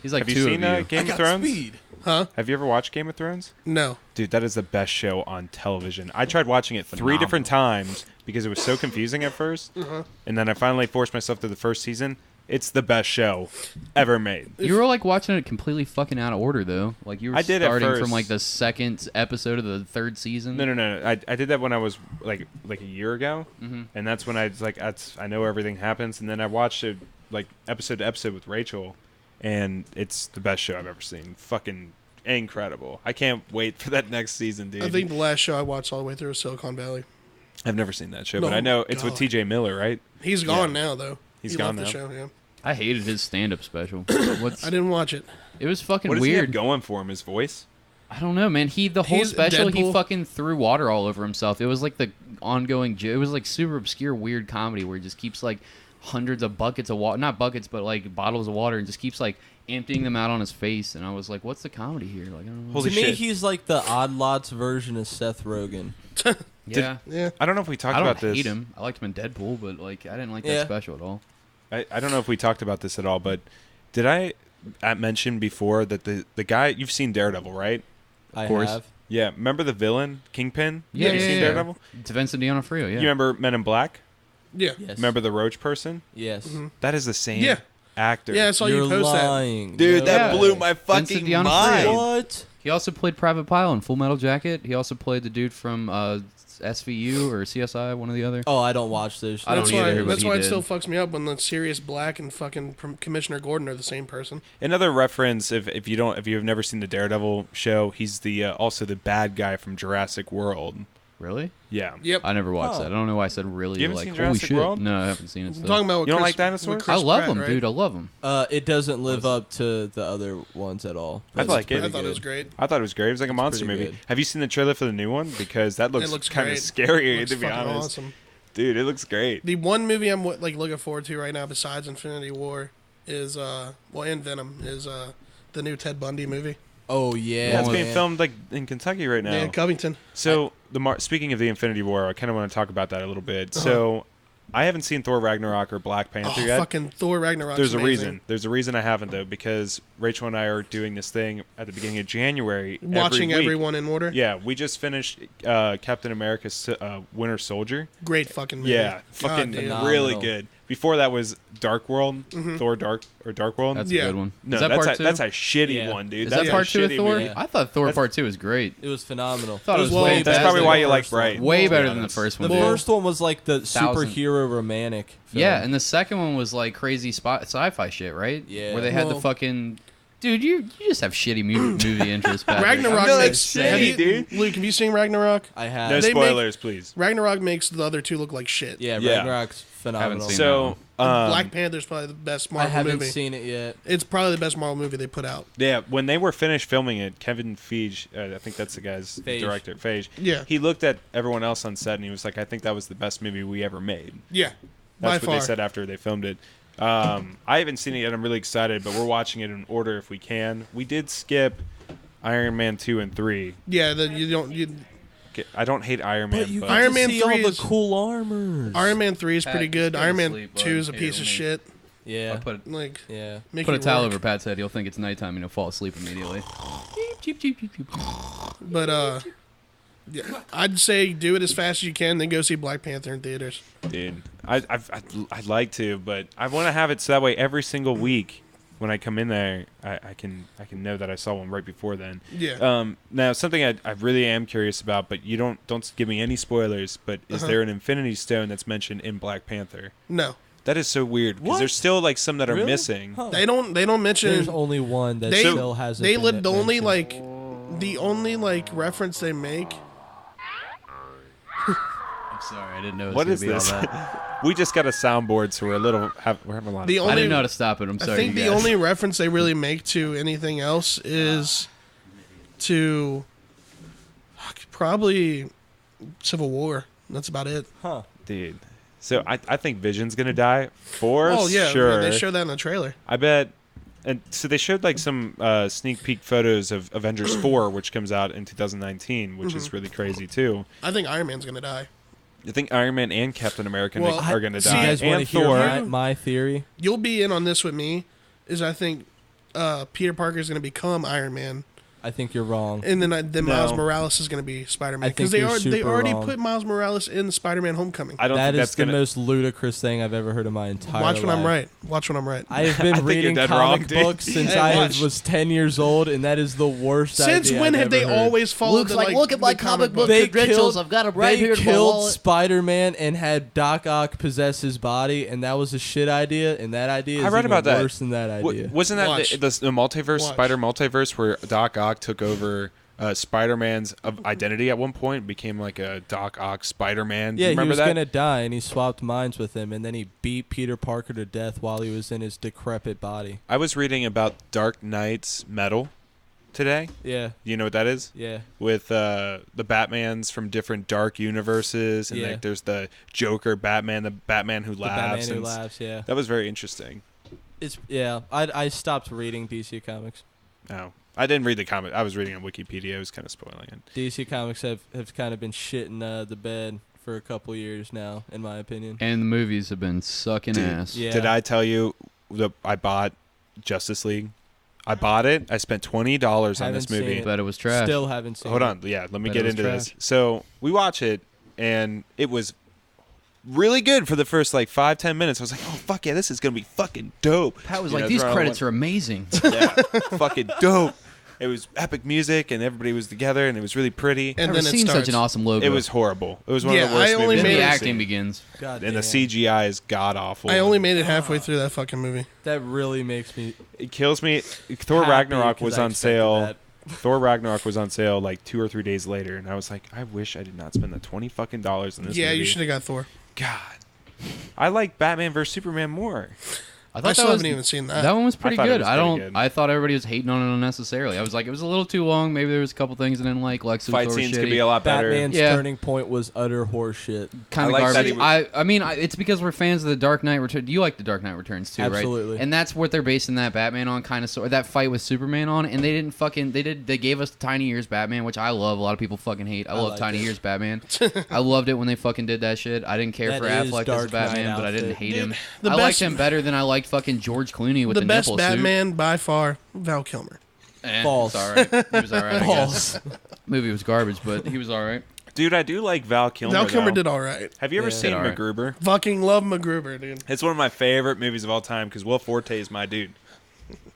He's like Have you two seen of you. Game of Thrones? Speed. Huh? Have you ever watched Game of Thrones? No. Dude, that is the best show on television. I tried watching it 3 different times because it was so confusing at first. And then I finally forced myself through the first season. It's the best show ever made. You were like watching it completely fucking out of order though. Like you were I did at starting from first. like the 2nd episode of the 3rd season. No. I did that when I was like a year ago. And that's when I was like, I know everything happens. And then I watched it like episode to episode with Rachel. And it's the best show I've ever seen. Fucking incredible. I can't wait for that next season, dude. I think the last show I watched all the way through was Silicon Valley. I've never seen that show, No, but I know it's with God. TJ Miller, right? He's gone now, though. He's He gone left the now? show, yeah. I hated his stand-up special. What's I didn't watch it. it was fucking What does he have weird. going for him? His voice? I don't know, man. The whole He's special, he Deadpool. fucking threw water all over himself. It was like the ongoing. It was like super obscure, weird comedy where he just keeps like hundreds of buckets of water, not buckets, but like bottles of water, and just keeps like emptying them out on his face. And I was like, "What's the comedy here?" Like, I don't know. Holy To me, shit. he's like the Odd Lots version of Seth Rogen. Yeah, Yeah. I don't know if we talked I don't about this. hate him. I liked him in Deadpool, but like, I didn't like Yeah. that special at all. I don't know if we talked about this at all, but did I mention before that the guy, you've seen Daredevil, right? I course. have. Yeah. Remember the villain, Kingpin? Yeah, Have you yeah, seen yeah. Daredevil? It's Vincent D'Onofrio. Yeah, You remember Men in Black? Yeah. Yes. Remember the Roach person? Yes. That is the same Yeah. actor. Yeah, I saw You're you post that. lying. Dude, No that Yeah. blew my Vincent fucking D'Onofrio. mind. What? He also played Private Pile in Full Metal Jacket. He also played the dude from SVU or CSI, one or the other. Oh, I don't watch those. I don't That's either, why. but That's he why it did. still fucks me up when the Sirius Black and fucking Commissioner Gordon are the same person. Another reference, if you have never seen the Daredevil show, he's the also the bad guy from Jurassic World. Really? Yeah. Yep. I never watched Oh. that. I don't know why I said really. You haven't like, seen holy Jurassic shit. World? No, I haven't seen it. I'm Still. talking about You don't Chris, like dinosaurs? with Chris I love Pratt, them, right? dude. I love them. It doesn't live up to the other ones at all. I like it. I thought it was great. I thought it was great. It was like a monster pretty movie. good. Have you seen the trailer for the new one? Because that It looks kind of great. scary, Looks to be fucking honest. awesome. Dude, it looks great. The one movie I'm like looking forward to right now, besides Infinity War, is and Venom is the new Ted Bundy movie. Oh yeah. Yeah, it's being man. filmed like in Kentucky right now. Yeah, Covington. So speaking of the Infinity War, I kind of want to talk about that a little bit. Uh-huh. So I haven't seen Thor Ragnarok or Black Panther Oh, yet. fucking Thor Ragnarok. There's a reason. There's a reason I haven't though, because Rachel and I are doing this thing at the beginning of January. Watching every week. everyone in order. Yeah, we just finished Captain America's Winter Soldier. Great fucking movie. Yeah, fucking dude. Phenomenal. really good. Before that was Dark World, Thor Dark World. That's Yeah. a good one. No, Is that that's part a, two? that's a shitty Yeah. one, dude. Is That's that a part two of shitty Thor? movie. I thought Thor part 2 was great. It was phenomenal. Thought it was well, way That's better probably than why the you like first one. Bright. Way to be better than the honest. first The one. dude. first one was like the 1,000. superhero romantic. Film. Yeah, and the second one was like crazy sci-fi shit, right? Yeah. Where they had the Well- fucking. Dude, you just have shitty movie interests, Patrick. Ragnarok No, makes. that's have shitty, you- dude. Luke, have you seen Ragnarok? I have. No They make- spoilers, please. Ragnarok makes the other two look like shit. Yeah, Yeah. Ragnarok's phenomenal. seen So Black Panther's probably the best I Marvel haven't movie. seen it yet. It's probably the best Marvel movie they put out. yeah, when they were finished filming it, Kevin Feige, I think that's the guy's Feige. director, Feige. Yeah. He looked at everyone else on set and he was like, "I think that was the best movie we ever made." Yeah, That's by what far. they said after they filmed it. I haven't seen it yet. I'm really excited, but we're watching it in order if we can. We did skip Iron Man 2 and 3. Yeah, you don't. I don't hate Iron Man, But you but get Iron to Man see all 3 the is- cool armors. Iron Man 3 is Pat, pretty good. just go Iron to Man sleep, 2 is a bud. piece Here, of let me- shit. Yeah. I'll put Like, Yeah. Mickey a towel Rourke. over Pat's head. He'll think it's nighttime and he'll fall asleep immediately. Cheep, cheep, cheep, cheep. But Yeah, I'd say do it as fast as you can, then go see Black Panther in theaters. Dude, I'd like to, but I want to have it so that way every single week when I come in there, I can know that I saw one right before then. Yeah. Now something I really am curious about, but you don't give me any spoilers. But is there an Infinity Stone that's mentioned in Black Panther? No, That is so weird because What? there's still like some that are Really? missing. Huh. they don't mention. There's only one that They- still hasn't. They been let the only mentioned. the only reference they make. I'm sorry, I didn't know. What is this? We just got a soundboard, so we're having a lot. The of only I didn't know how to stop it. I'm sorry. I think you the guys. only reference they really make to anything else is to probably Civil War. That's about it. Huh. Dude. So I think Vision's gonna die for Oh yeah, sure. they showed that in the trailer. I bet. And so they showed like some sneak peek photos of Avengers 4, which comes out in 2019, which is really crazy too. I think Iron Man's gonna die. I think Iron Man and Captain America Well, are going to see, die. You guys want And to hear Thor. my theory? You'll be in on this with me. Is I think Peter Parker is gonna become Iron Man. I think you're wrong. And then Miles No. Morales is going to be Spider-Man I think because they you're super already wrong. put Miles Morales in Spider-Man: Homecoming. I don't That think is that's the going to. most ludicrous thing I've ever heard in my entire Watch when I'm life. right. Watch when I'm right. I have been think you're reading dead wrong, comic dude. books since Hey, I watch. was 10 years old, and that is the worst Since idea when I've have they ever heard. always followed Luke's the, like, look at my the comic book They credentials. killed- I've got it right They here in my killed wallet. Spider-Man and had Doc Ock possess his body, and that was a shit idea, and that idea is I read even about that. worse than that idea. Wasn't that Watch. the multiverse, Watch. Spider multiverse, where Doc Ock took over Spider-Man's identity at one point, became like a Doc Ock Spider-Man? Do Yeah, you he remember was that? going to die, and he swapped minds with him, and then he beat Peter Parker to death while he was in his decrepit body. I was reading about Dark Knight's metal today. Yeah, You know what that is? yeah. With the Batmans from different dark universes, and Yeah. like there's the Joker Batman, the Batman who The laughs. Batman who and laughs, yeah. That was very interesting. It's yeah. I stopped reading DC Comics. Oh, I didn't read the comic. I was reading on Wikipedia. It was kind of spoiling it. DC Comics have kind of been shitting the bed for a couple years now, in my opinion. And the movies have been sucking Dude, ass. Yeah. Did I tell you that I bought Justice League? I bought it. I spent $20 on this Haven't seen movie. it. But it was trash. Still haven't seen Hold it. on. Yeah, let me But get it was into this. trash. So we watch it, and it was really good for the first like 5-10 minutes. I was like, oh, fuck yeah, this is going to be fucking dope. Pat was You like, know, these throw out credits one- are amazing. Yeah, fucking dope. It was epic music, and everybody was together, and it was really pretty. And I've then never it seen starts. such an awesome logo. It was horrible. It was one Yeah, of the worst I only movies Then I've the ever acting seen. begins. God And the damn. CGI is god awful. I only made it halfway through that fucking movie. That really makes me. It kills me. Thor happy Ragnarok 'cause was I on expected sale. that. Thor Ragnarok was on sale like 2 or 3 days later, and I was like, I wish I did not spend the $20 fucking dollars on this Yeah, movie. you should have got Thor. God, I like Batman vs Superman more. I I thought still that was haven't even seen that. that one was pretty thought it good. was I pretty don't. good. I thought everybody was hating on it unnecessarily. I was like, it was a little too long. Maybe there was a couple things I didn't like. Lex Fight Luthor was scenes could shitty. be a lot better. Batman's Yeah. turning point was utter horseshit. Kind of I like that garbage. he was- I mean, it's because we're fans of the Dark Knight Returns. You like the Dark Knight Returns too, right? Absolutely. And that's what they're basing that Batman on, kind of, or that fight with Superman on. And they didn't fucking. They gave us Tiny Ears Batman, which I love. A lot of people fucking hate. I love like Tiny it. Ears Batman. I loved it when they fucking did that shit. I didn't care That for is Affleck as Dark Batman, Knight but I didn't outfit. hate him. the I liked best- him better than I liked fucking George Clooney with the the best nipple Batman by far, Val Kilmer. suit. False. It's all right. He was all right. I guess. Balls. Movie was garbage, but he was all right. Dude, I do like Val Kilmer. Val Kilmer though. did all right. Have you ever Yeah. seen Did all right. MacGruber? Fucking love MacGruber, dude. It's one of my favorite movies of all time because Will Forte is my dude.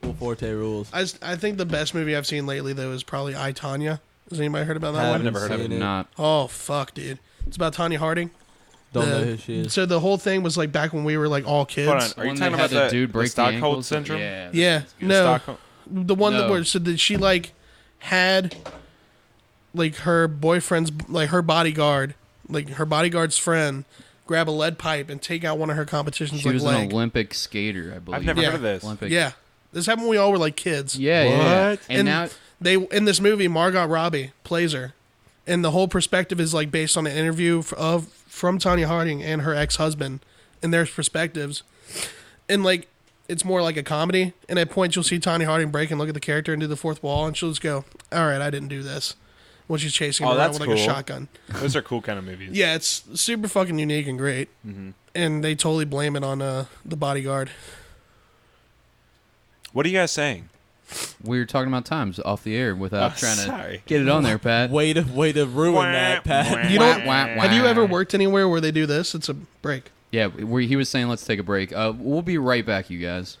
Full Forte rules. I think the best movie I've seen lately though is probably I, Tonya. Has anybody heard about that Haven't one? never heard of seen Have not. Oh fuck, dude. It's about Tanya Harding. Don't The- know who she is. So the whole thing was like back when we were like all kids. Hold on. Are you One talking that about had the dude break the Stockholm ankles? syndrome? Yeah. Yeah, The no, Stockholm- the one that No. where so that she like had like her boyfriend's like her bodyguard's friend grab a lead pipe and take out one of her competitions She like was leg. an Olympic skater, I believe. I've never Yeah. heard of this. Olympic. Yeah, this happened when we all were like kids. Yeah, yeah. What? And now They in this movie, Margot Robbie plays her, and the whole perspective is like based on an interview from Tanya Harding and her ex-husband, and their perspectives, and like it's more like a comedy. And at points, you'll see Tanya Harding break and look at the character and do the fourth wall, and she'll just go, "All right, I didn't do this," when she's chasing him Oh, around that's with like a cool. shotgun. Those are cool kind of movies. Yeah, it's super fucking unique and great, and they totally blame it on the bodyguard. What are you guys saying? We were talking about times off the air without trying sorry. to get it on there, Pat. Way to ruin that, Pat. You don't. Wah, wah, Have you wah. ever worked anywhere where they do this? It's a break. Yeah, he was saying let's take a break. We'll be right back, you guys.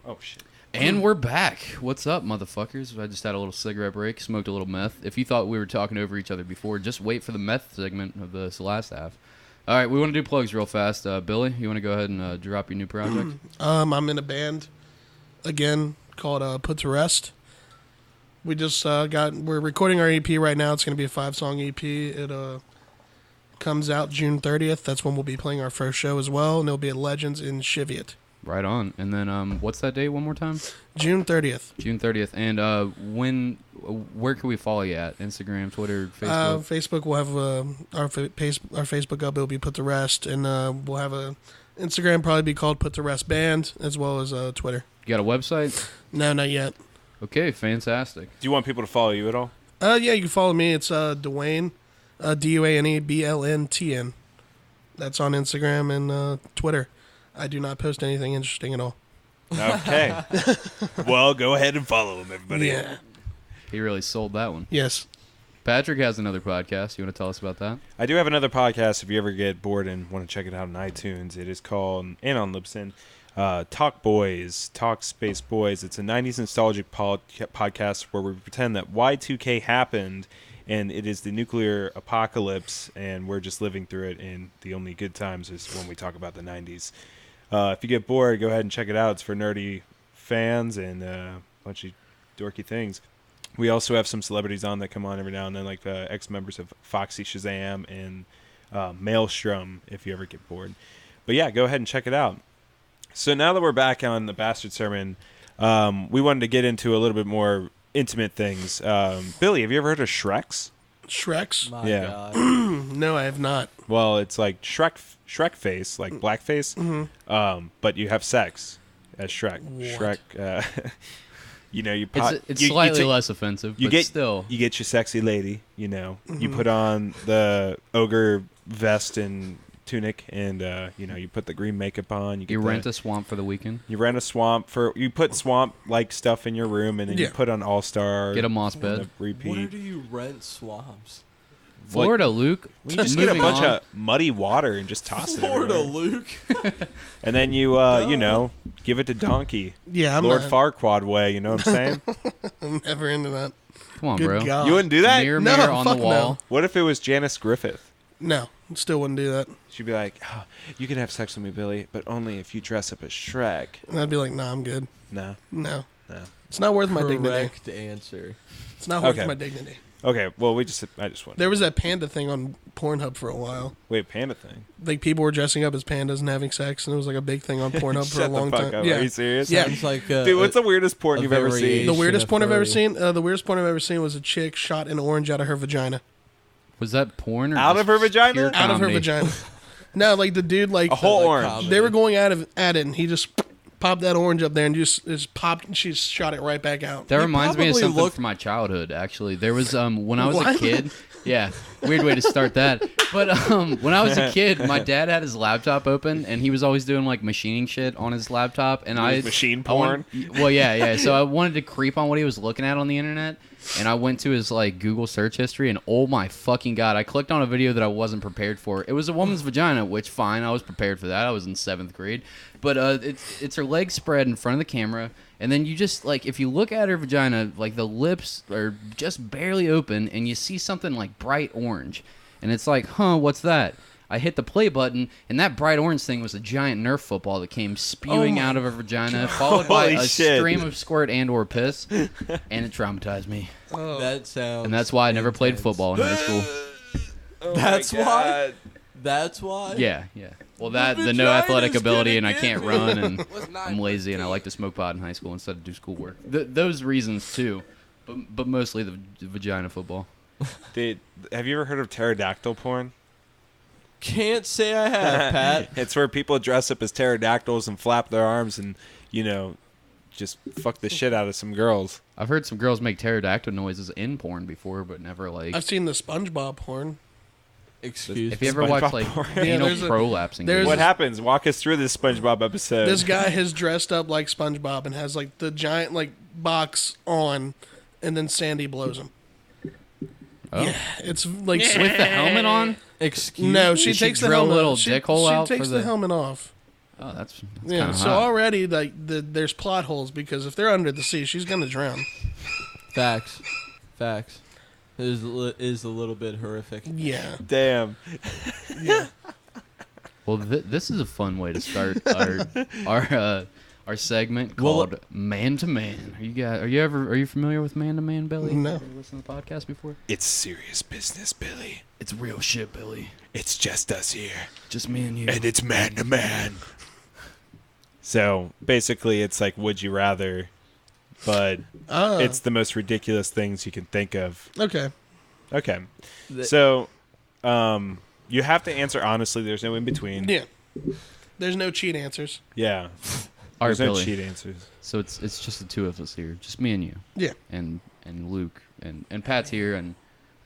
Oh shit. And we're back. What's up, motherfuckers? I just had a little cigarette break, smoked a little meth. If you thought we were talking over each other before, just wait for the meth segment of this last half. All right, we want to do plugs real fast. Billy, you want to go ahead and drop your new project? I'm in a band again called Put to Rest. We just we're recording our EP right now. It's going to be a 5-song EP. It comes out June 30th. That's when we'll be playing our first show as well, and it'll be at Legends in Cheviot. Right on. And then what's that date one more time? June 30th. June 30th. And where can we follow you at? Instagram, Twitter, Facebook? Facebook, we'll have our Facebook up. It'll be Put to Rest, and we'll have a Instagram probably be called Put to Rest Band, as well as Twitter. You got a website? No, not yet. Okay, fantastic. Do you want people to follow you at all? Yeah, you can follow me. It's Dwayne, DUANEBLNTN. That's on Instagram and Twitter. I do not post anything interesting at all. Okay. Well, go ahead and follow him, everybody. Yeah. He really sold that one. Yes. Patrick has another podcast. You want to tell us about that? I do have another podcast if you ever get bored and want to check it out on iTunes. It is called, and on Libsyn, Talk Boys, Talk Space Boys. It's a 90s nostalgic podcast where we pretend that Y2K happened and it is the nuclear apocalypse and we're just living through it, and the only good times is when we talk about the 90s. If you get bored, go ahead and check it out. It's for nerdy fans and a bunch of dorky things. We also have some celebrities on that come on every now and then, like ex-members of Foxy Shazam and Maelstrom, if you ever get bored. But yeah, go ahead and check it out. So now that we're back on the Bastard Sermon, we wanted to get into a little bit more intimate things. Billy, have you ever heard of Shreks? Shreks? My Yeah. God. No, I have not. Well, it's like Shrek face, like blackface, but you have sex as Shrek. What? Shrek, you know, you pop, It's you slightly take- less offensive, you but get still. you get your sexy lady, you know. You put on the ogre vest and tunic, and you know, you put the green makeup on. You rent a swamp for the weekend. You rent a swamp you put swamp like stuff in your room, and then you Yeah. put on All Star. Get a moss bed. Where Repeat. do you rent swamps? Florida, Luke. You just get a Moving bunch on. of muddy water and just toss it Florida, everywhere. Luke. And then you you know, give it to Donkey. Yeah, I'm Lord not. Farquaad way, you know what I'm saying? I'm never into that. Come on, Good bro. God. You wouldn't do that? Mirror, No, mirror on the fuck no. wall. What if it was Janice Griffith? No, still wouldn't do that. She'd be like, oh, you can have sex with me, Billy, but only if you dress up as Shrek. And I'd be like, nah, I'm good. No. No. No. It's not worth my dignity. Correct answer. It's not worth Okay. my dignity. Okay, well, I just want There was that panda thing on Pornhub for a while. Wait, panda thing? Like, people were dressing up as pandas and having sex, and it was like a big thing on Pornhub for a Shut long the fuck time. up. Yeah. Are you serious? Yeah. Sounds like Dude, what's the weirdest porn a you've ever variation. seen? The weirdest of porn I've ever furry. seen. The weirdest porn I've ever seen was a chick shot an orange out of her vagina. Was that porn or Out just of her vagina? pure Out of her comedy? vagina. No, like the dude, like A whole like orange. comedy. they were going at it, and he just popped that orange up there and just popped, and she shot it right back out. That He reminds me of probably something looked- from my childhood, actually. There was, when I was a What? kid, yeah, weird way to start that. But when I was a kid, my dad had his laptop open, and he was always doing, like, machining shit on his laptop. And It was machine porn? Well, yeah. So I wanted to creep on what he was looking at on the internet, and I went to his, like, Google search history, and oh my fucking God, I clicked on a video that I wasn't prepared for. It was a woman's vagina, which, fine, I was prepared for that. I was in 7th grade. But it's her legs spread in front of the camera, and then you just, like, if you look at her vagina, like, the lips are just barely open, and you see something, like, bright orange. And it's like, huh, what's that? I hit the play button, and that bright orange thing was a giant Nerf football that came spewing out of her vagina, followed by Holy a shit. stream of squirt and or piss, and it traumatized me. That sounds. And that's why I never played intense. football in high school. Oh That's my why? God. That's why. Yeah. Well, the no athletic ability, and I can't run, and I'm lazy, and I like to smoke pot in high school instead of do schoolwork. Those reasons too, but mostly the vagina football. Dude, have you ever heard of pterodactyl porn? Can't say I have, Pat. It's where people dress up as pterodactyls and flap their arms and, you know, just fuck the shit out of some girls. I've heard some girls make pterodactyl noises in porn before, but never like. I've seen the SpongeBob porn. Excuse If you me. ever watch SpongeBob like porn. Yeah, anal there's a- prolapsing, there's videos. What happens? Walk us through this SpongeBob episode. This guy has dressed up like SpongeBob and has like the giant like box on, and then Sandy blows him. Oh. Yeah, it's like With the helmet on? Excuse no, me? she Did she takes the drill a helmet. little she, dick hole she out takes for the the- helmet off. Oh, that's Yeah, kind of so hot. already like there's plot holes because if they're under the sea, she's gonna drown. Facts. It is a little bit horrific. Yeah, Damn. yeah. Well, this is a fun way to start our segment Well, called Man to Man. Are you familiar with Man to Man, Billy? No. Have you listened to the podcast before? It's serious business, Billy. It's real shit, Billy. It's just us here. Just me and you. And it's man to man. So basically, it's like Would You Rather, but it's the most ridiculous things you can think of. Okay. Okay. So you have to answer honestly. There's no in between. Yeah. There's no cheat answers. Yeah. All right, There's no Billy. cheat answers. So it's just the two of us here, just me and you, Yeah. and Luke and Pat's here, and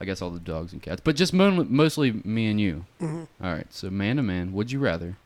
I guess all the dogs and cats, but just mostly me and you. Mm-hmm. All right. So man to man, would you rather?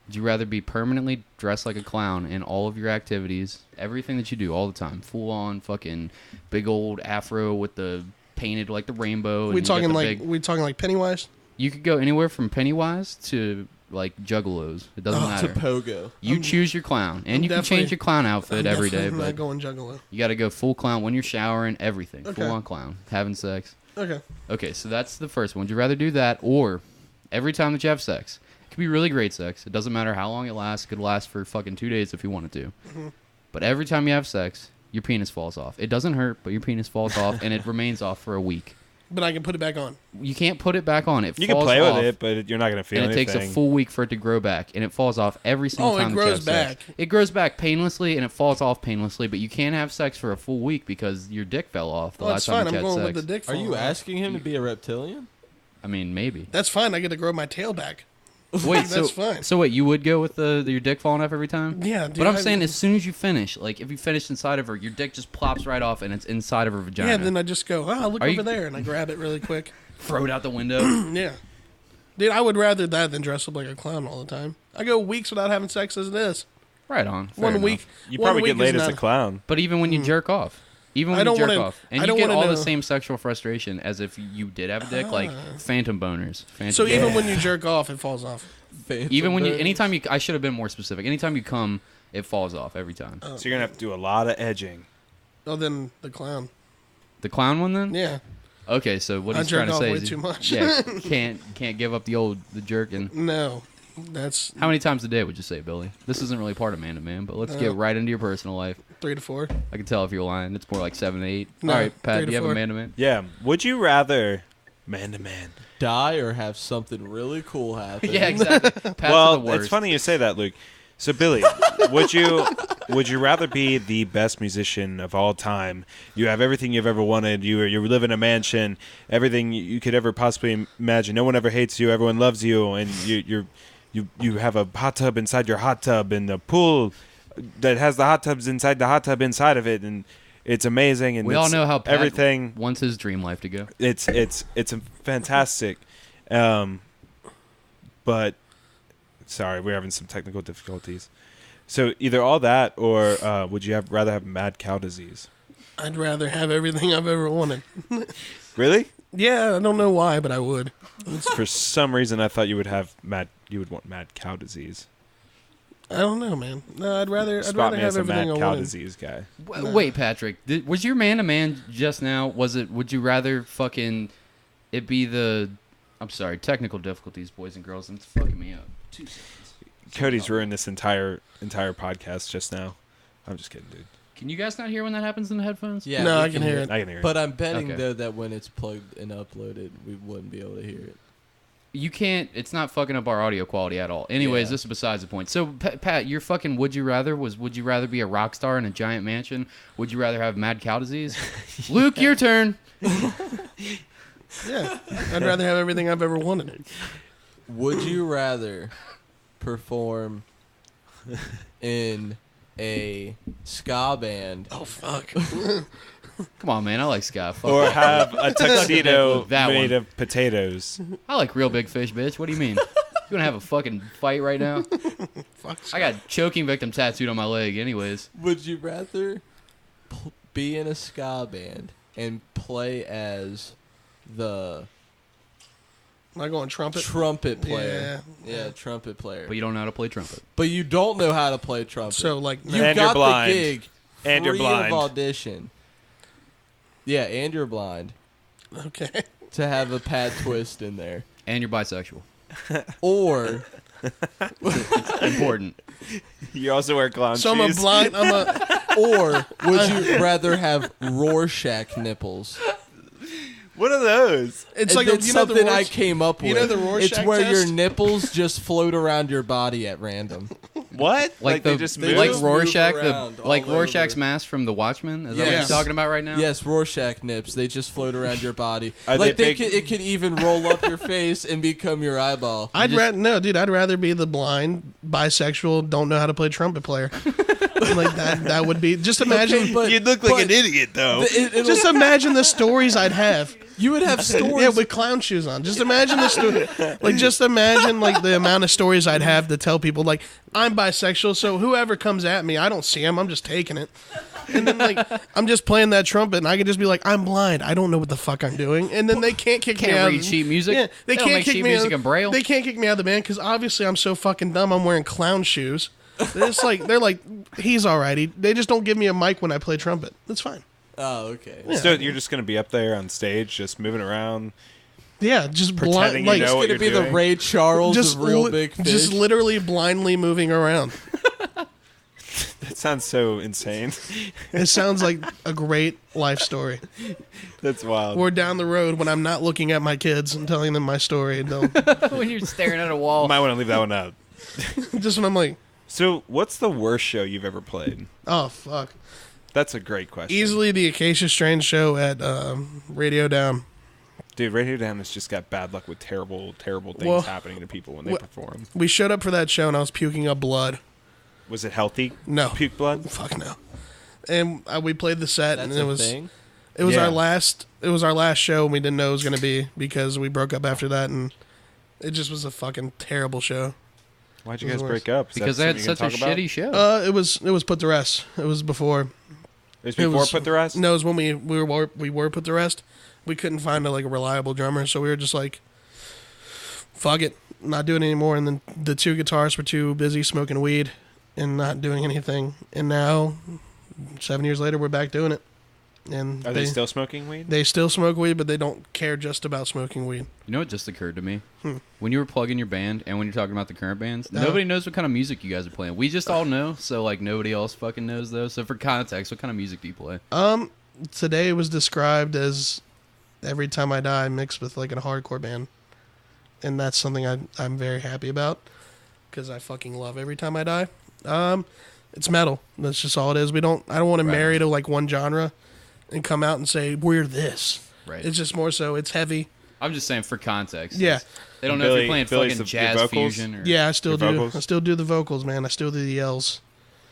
Would you rather be permanently dressed like a clown in all of your activities, everything that you do all the time, full on fucking big old afro with the painted like the rainbow? and We you talking got the like big- Pennywise? You could go anywhere from Pennywise to like Juggalos. It doesn't To matter. Pogo. You choose your clown, and I'm you can definitely- change your clown outfit every day, I'm not but going Juggalo. you got to go full clown when you're showering, everything. Okay. Full on clown. Having sex. Okay. Okay, so that's the first one. Would you rather do that, or every time that you have sex? It could be really great sex. It doesn't matter how long it lasts. It could last for fucking 2 days if you wanted to. Mm-hmm. But every time you have sex, your penis falls off. It doesn't hurt, but your penis falls off, and it remains off for a week. But I can put it back on. You can't put it back on. It You can falls play off, with it, but you're not going to feel and it anything. takes a full week for it to grow back, and it falls off every single Oh, it time that you grows have sex. back. It grows back painlessly, and it falls off painlessly, but you can't have sex for a full week because your dick fell off the Oh, last that's time fine. that I'm you had going sex. with the dick. Are you falling off. asking him to be a reptilian? I mean, maybe. That's fine. I get to grow my tail back. Wait, That's fine. So wait, you would go with your dick falling off every time? Yeah, dude, But I'm saying as soon as you finish, like if you finish inside of her, your dick just plops right off and it's inside of her vagina. Yeah, then I just go, look Are over you- there, and I grab it really quick. throw it out the window. Yeah. Dude, I would rather that than dress up like a clown all the time. I go weeks without having sex as it is. Right on. Fair One enough. week. You one probably week get laid is as a not- clown. But even when you jerk off, even I when you don't jerk wanna- off, and I you don't get wanna all the know. same sexual frustration as if you did have a dick, like phantom boners. Phantom So even boners. when you jerk off, it falls off. Even when you, anytime you, I should have been more specific. Anytime you come, it falls off every time. So you're going to have to do a lot of edging. Oh, then the clown. The clown one then? Yeah. Okay, so what I he's trying jerk to off say way is, too much. yeah, can't give up the jerking. No. That's How many times a day would you say, Billy? This isn't really part of man to man, but let's get right into your personal life. 3 to 4. I can tell if you're lying. It's more like 7 to 8. No, All right, 3 Pat, to do you have a 4. man to man? Yeah. Would you rather man to man? Die or have something really cool happen? Yeah, exactly. Pat's Well, the worst. it's funny you say that, Luke. So, Billy, would you rather be the best musician of all time? You have everything you've ever wanted. You live in a mansion, everything you could ever possibly imagine. No one ever hates you. Everyone loves you, and you have a hot tub inside your hot tub, and a pool that has the hot tubs inside the hot tub inside of it, and it's amazing. And we all know how Pat everything wants his dream life to go. it's a fantastic, but sorry, we're having some technical difficulties. So either all that, or would you rather have mad cow disease? I'd rather have everything I've ever wanted. Really? Yeah, I don't know why, but I would. For some reason, I thought you would want mad cow disease. I don't know, man. No, I'd rather Spot me have as a everything mad I cow wanted. disease guy. Wait, Patrick, was your man to man just now? Was it? Would you rather fucking it be the? I'm sorry, technical difficulties, boys and girls, and it's fucking me up. 2 seconds. Cody's ruined this entire podcast just now. I'm just kidding, dude. Can you guys not hear when that happens in the headphones? Yeah, No, we I can hear it. I can hear it. But I'm betting Okay. though that when it's plugged and uploaded, we wouldn't be able to hear it. You can't. It's not fucking up our audio quality at all. Anyways, Yeah. this is besides the point. So, Pat, your fucking would you rather was would you rather be a rock star in a giant mansion? Would you rather have mad cow disease? Luke, your turn. Yeah, I'd rather have everything I've ever wanted. Would you rather perform in a ska band Oh fuck! Come on, man. I like ska. Fuck or that. have a tuxedo That made one. of potatoes. I like real big fish, bitch. What do you mean? You gonna have a fucking fight right now? Fuck. I got choking victim tattooed on my leg. Anyways, Would you rather be in a ska band and play as the Am I going trumpet? trumpet player. Yeah. Yeah, trumpet player. But you don't know how to play trumpet. But you don't know how to play trumpet. So like, You've And got you're blind. the gig. And you're free blind. of audition. Yeah, and you're blind. okay. To have a Pat Twist in there. And you're bisexual. Or Important. You also wear clown So shoes. or would you rather have Rorschach nipples? What are those? It's And like it's you know the something I Rorsch- came up with. you know the Rorschach It's where test? your nipples just float around your body at random. What? Like they the just they move? like just Rorschach, move around like all Rorschach's over. mask from The Watchmen. Is that what Yes. you're talking about right now? Yes, Rorschach nips. They just float around your body. Are Like they they big? could, it could even roll up your face and become your eyeball. I'd rather be the blind, bisexual, don't know how to play trumpet player. Like that would be. Just imagine. Okay, but- You'd look like but an idiot, though. just imagine the stories I'd have. You would have stories. Yeah, with clown shoes on. Just imagine the story. Like, just imagine like the amount of stories I'd have to tell people. Like, I'm bisexual, so whoever comes at me, I don't see him. I'm just taking it. And then like I'm just playing that trumpet, and I could just be like, I'm blind. I don't know what the fuck I'm doing. And then they can't kick me Can't out. read sheet music. Yeah, they don't can't make kick sheet me music out. in Braille. They can't kick me out of the band because obviously I'm so fucking dumb. I'm wearing clown shoes. They're like, he's all right. They just don't give me a mic when I play trumpet. That's fine. Oh, okay. Yeah. So you're just going to be up there on stage, just moving around. Yeah, just Pretending blind, you like know what It's gonna you're be doing. the Ray Charles just of Real li- Big Fish. just literally blindly moving around. That sounds so insane. It sounds like a great life story. That's wild. Or down the road when I'm not looking at my kids and telling them my story, and they'll When you're staring at a wall. Might want to leave that one out. just when I'm like, So, what's the worst show you've ever played? oh fuck. That's a great question. Easily the Acacia Strain show at Radio Down. Dude, Radio Down has just got bad luck with terrible, terrible things Well, happening to people when they well- perform. We showed up for that show and I was puking up blood. Was it healthy? No. Puke blood? Fuck no. And we played the set, That's and it a was thing. it was Yeah. our last show, and we didn't know it was gonna be because we broke up after that, and it just was a fucking terrible show. Why'd you It guys was break up? Is because that they had something you such a can talk about? shitty show. It was put to rest. It was before. It was before was- Put the Rest? No, it was when we were put to rest. We couldn't find a reliable drummer, so we were just like, fuck it, not doing it anymore. And then the two guitarists were too busy smoking weed and not doing anything. And now, 7 years later, we're back doing it. And Are they still smoking weed? They still smoke weed, but they don't care just about smoking weed. You know what just occurred to me? When you were plugging your band and when you're talking about the current bands, Uh-huh. nobody knows what kind of music you guys are playing. We just all know, so like nobody else fucking knows though. So for context, what kind of music do you play? Today it was described as Every Time I Die mixed with like a hardcore band. And that's something I'm very happy about because I fucking love Every Time I Die. It's metal. That's just all it is. I don't want to Right. marry to like one genre and come out and say we're this. Right. It's just more so it's heavy. I'm just saying for context. Yeah. They don't know if Billy- you're playing Billy's fucking the jazz vocals? fusion or Yeah, I still Your do. vocals? I still do the vocals, man. I still do the yells.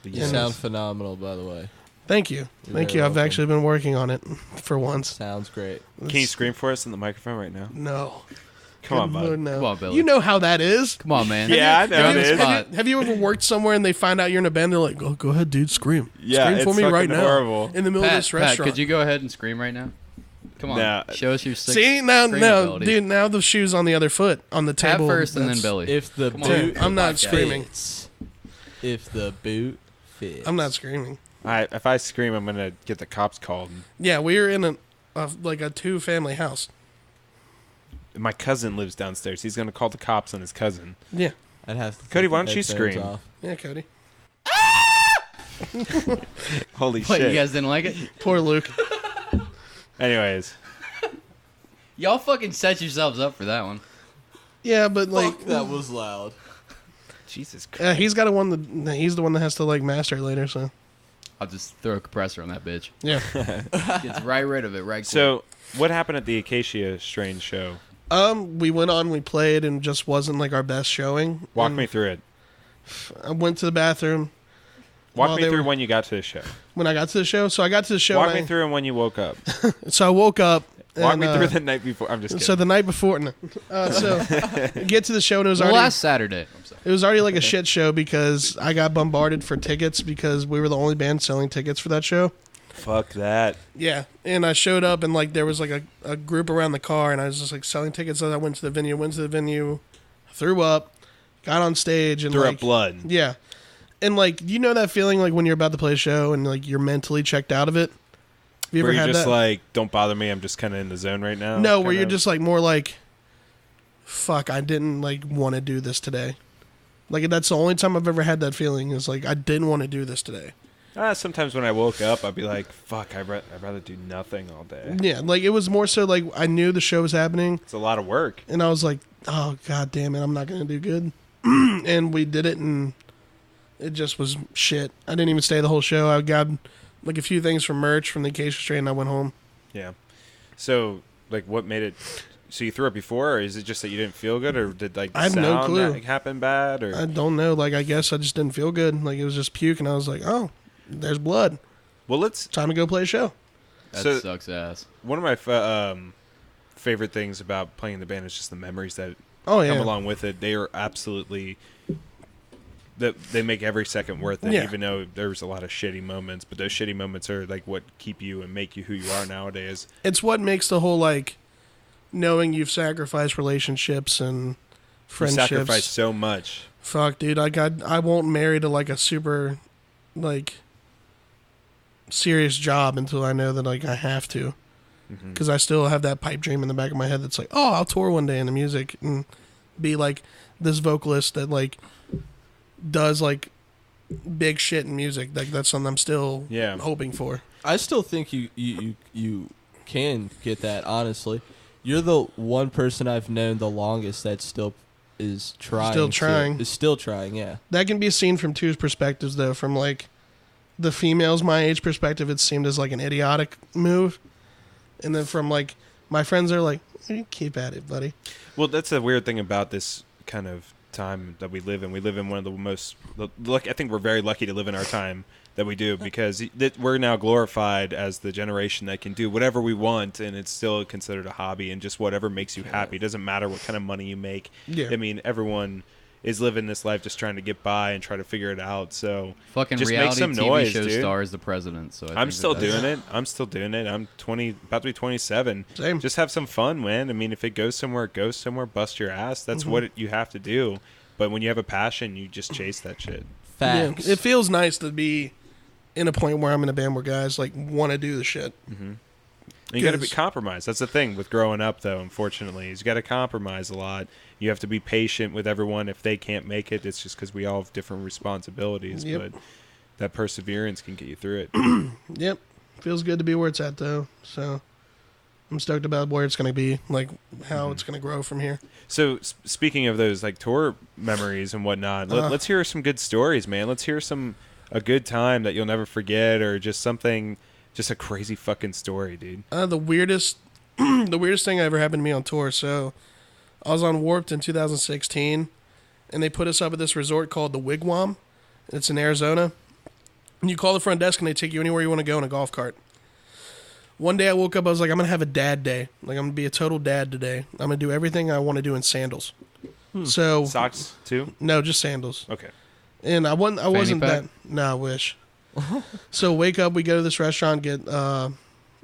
You Yeah. sound phenomenal, by the way. Thank you. You're Thank very you. I've welcome. actually been working on it for once. Sounds great. Can you scream for us in the microphone right now? No. Come on, Good bud. Lord, no. Come on, Billy. You know how that is. Come on, man. Yeah, I know You're on it the is. spot. Have you ever worked somewhere and they find out you're in a band? They're like, "Go ahead, dude, scream. Yeah, scream for it's me right fucking now horrible. in the middle of this Pat, restaurant." could you go ahead and scream right now? Come on, Nah. show us your six. See now, scream now, abilities. dude, now the shoe's on the other foot on the Pat table. first and then That's- Billy. If the Come on. boot, I'm not Podcast. screaming. fits. If the boot fits. I'm not screaming. If I scream, I'm going to get the cops called. Yeah, we were in a 2-family house. My cousin lives downstairs. He's going to call the cops on his cousin. Yeah, I'd have to Cody, take why the don't you headphones scream? off. yeah, Cody. Holy What, shit. you guys didn't like it? Poor Luke. Anyways. Y'all fucking set yourselves up for that one. Yeah, but like, Fuck, that was loud. Jesus Christ. he's got he's the one that has to like master it later. So I'll just throw a compressor on that bitch. yeah. Gets right rid of it, right quick. So, what happened at the Acacia Strain show? We went on, we played, and just wasn't like our best showing. Walk And me through it. I went to the bathroom Walk While me they through were- when you got to the show. when I got to the show. So I got to the show. Walk and me through when you woke up. So I woke up. Walk and, me through the night before. I'm just kidding. So the night before, no. So get to the show and it was well, already last Saturday. I'm sorry. it was already like a shit show because I got bombarded for tickets because we were the only band selling tickets for that show. Fuck that. Yeah, and I showed up, and like there was like a group around the car, and I was just like selling tickets as I went to the venue, threw up, got on stage, and Threw like, up blood. Yeah, and like you know that feeling like when you're about to play a show and like you're mentally checked out of it. Have you Where ever you're had just that? like, don't bother me, I'm just kind of in the zone right now? No, where kind you're of? just like more like, fuck, I didn't like want to do this today. Like that's the only time I've ever had that feeling is like I didn't want to do this today. Sometimes when I woke up, I'd be like, fuck, I'd rather do nothing all day. Yeah, like it was more so like I knew the show was happening, It's a lot of work. and I was like, oh god damn it, I'm not gonna do good. And we did it, and it just was shit. I didn't even stay the whole show. I got like a few things from merch from the Acacia Street, and I went home. Yeah. So, like, what made it... So you threw up before, or is it just that you didn't feel good, or did, like, I have sound no clue. like, happen bad, or... I don't know. Like I guess I just didn't feel good. Like it was just puke, and I was like, oh, there's blood. Well, let's... Time to go play a show. That So- sucks ass. One of my favorite things about playing in the band is just the memories that Oh yeah. come along with it. They are absolutely... They make every second worth it, Yeah. even though there's a lot of shitty moments. But those shitty moments are, like, what keep you and make you who you are nowadays. It's what makes the whole like knowing you've sacrificed relationships and You friendships. sacrifice so much. Fuck, dude, I won't marry to like a super like serious job until I know that like I have to, because I still have that pipe dream in the back of my head that's like, oh, I'll tour one day in the music and be like this vocalist that like does like big shit in music. Like that's something I'm still hoping for. I still think you can get that. Honestly, you're the one person I've known the longest that still is trying. Is still trying. Yeah. That can be seen from two perspectives, though. From like the females my age perspective, it seemed as like an idiotic move, and then from like my friends are like, "You keep at it, buddy." Well, that's the weird thing about this kind of time that we live in. We live in one of the most... Look, I think we're very lucky to live in our time that we do, because we're now glorified as the generation that can do whatever we want, and it's still considered a hobby, and just whatever makes you happy. It doesn't matter what kind of money you make. Yeah. I mean, everyone is living this life just trying to get by and try to figure it out. So Fucking just make reality some TV noise, show dude. star is the president. So I'm still doing it. I'm I'm 20, about to be 27. Same. Just have some fun, man. I mean, if it goes somewhere, it goes somewhere. Bust your ass. That's what you have to do. But when you have a passion, you just chase that shit. Facts. Yeah, it feels nice to be in a point where I'm in a band where guys like want to do the shit. And you got to be 'Cause- compromised. That's the thing with growing up, though. Unfortunately, is you got to compromise a lot. You have to be patient with everyone. If they can't make it, it's just because we all have different responsibilities. Yep. But that perseverance can get you through it. Yep, feels good to be where it's at though. So I'm stoked about where it's gonna be, like how it's gonna grow from here. So speaking of those like tour memories and whatnot, let's hear some good stories, man. Let's hear a good time that you'll never forget, or just something, just a crazy fucking story, dude. The weirdest thing that ever happened to me on tour. So I was on Warped in 2016, and they put us up at this resort called the Wigwam. It's in Arizona. And you call the front desk, and they take you anywhere you want to go in a golf cart. One day I woke up, I was like, I'm going to have a dad day. Like, I'm going to be a total dad today. I'm going to do everything I want to do in sandals. So, Socks too? no, just sandals. Okay. And I wasn't pack? that. No, I wish. So wake up, we go to this restaurant, get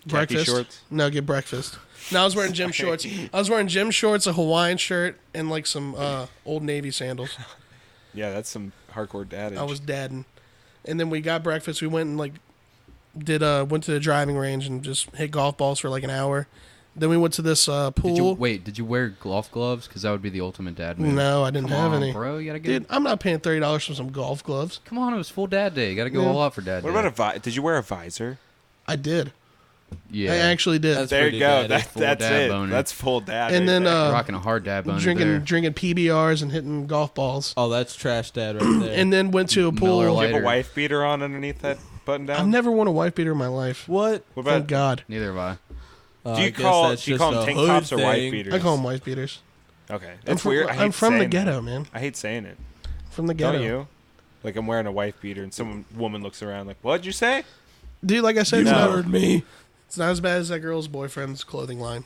breakfast. Shorts? No, get breakfast. No, I was wearing gym shorts. I was wearing gym shorts, a Hawaiian shirt, and like some Old Navy sandals. Yeah, that's some hardcore dadage. I was dadding. And then we got breakfast. We went and like went to the driving range and just hit golf balls for like an hour. Then we went to this pool. Did you wear golf gloves? Because that would be the ultimate dad move. No, I didn't Come have on, any. bro. You gotta get. Dude, I'm not paying $30 for some golf gloves. Come on, it was full dad day. You gotta go Yeah. all out for dad What day. about did you wear a visor? I did. Yeah, I actually did. That's There pretty you go. daddy. Full That's dad it. boner. That's full dad. And right then there. rocking a hard dad boner there. drinking PBRs and hitting golf balls. Oh, that's trash dad right there. And then went to a pool. Miller Do you Lite. have a later. wife beater on underneath that button down? I've never worn a wife beater in my life. what? What Thank about? God. Neither have I. Do I you guess call that's do you just call them a tank hood tops or wife thing. beaters? I call them wife beaters. Okay, I'm that's from, weird. I hate I'm from the saying that. ghetto, man. I hate saying it. From the ghetto. Don't you? Like I'm wearing a wife beater, and some woman looks around like, "What'd you say?" Dude, like I said, You it's, not, heard me. it's not as bad as that girl's boyfriend's clothing line.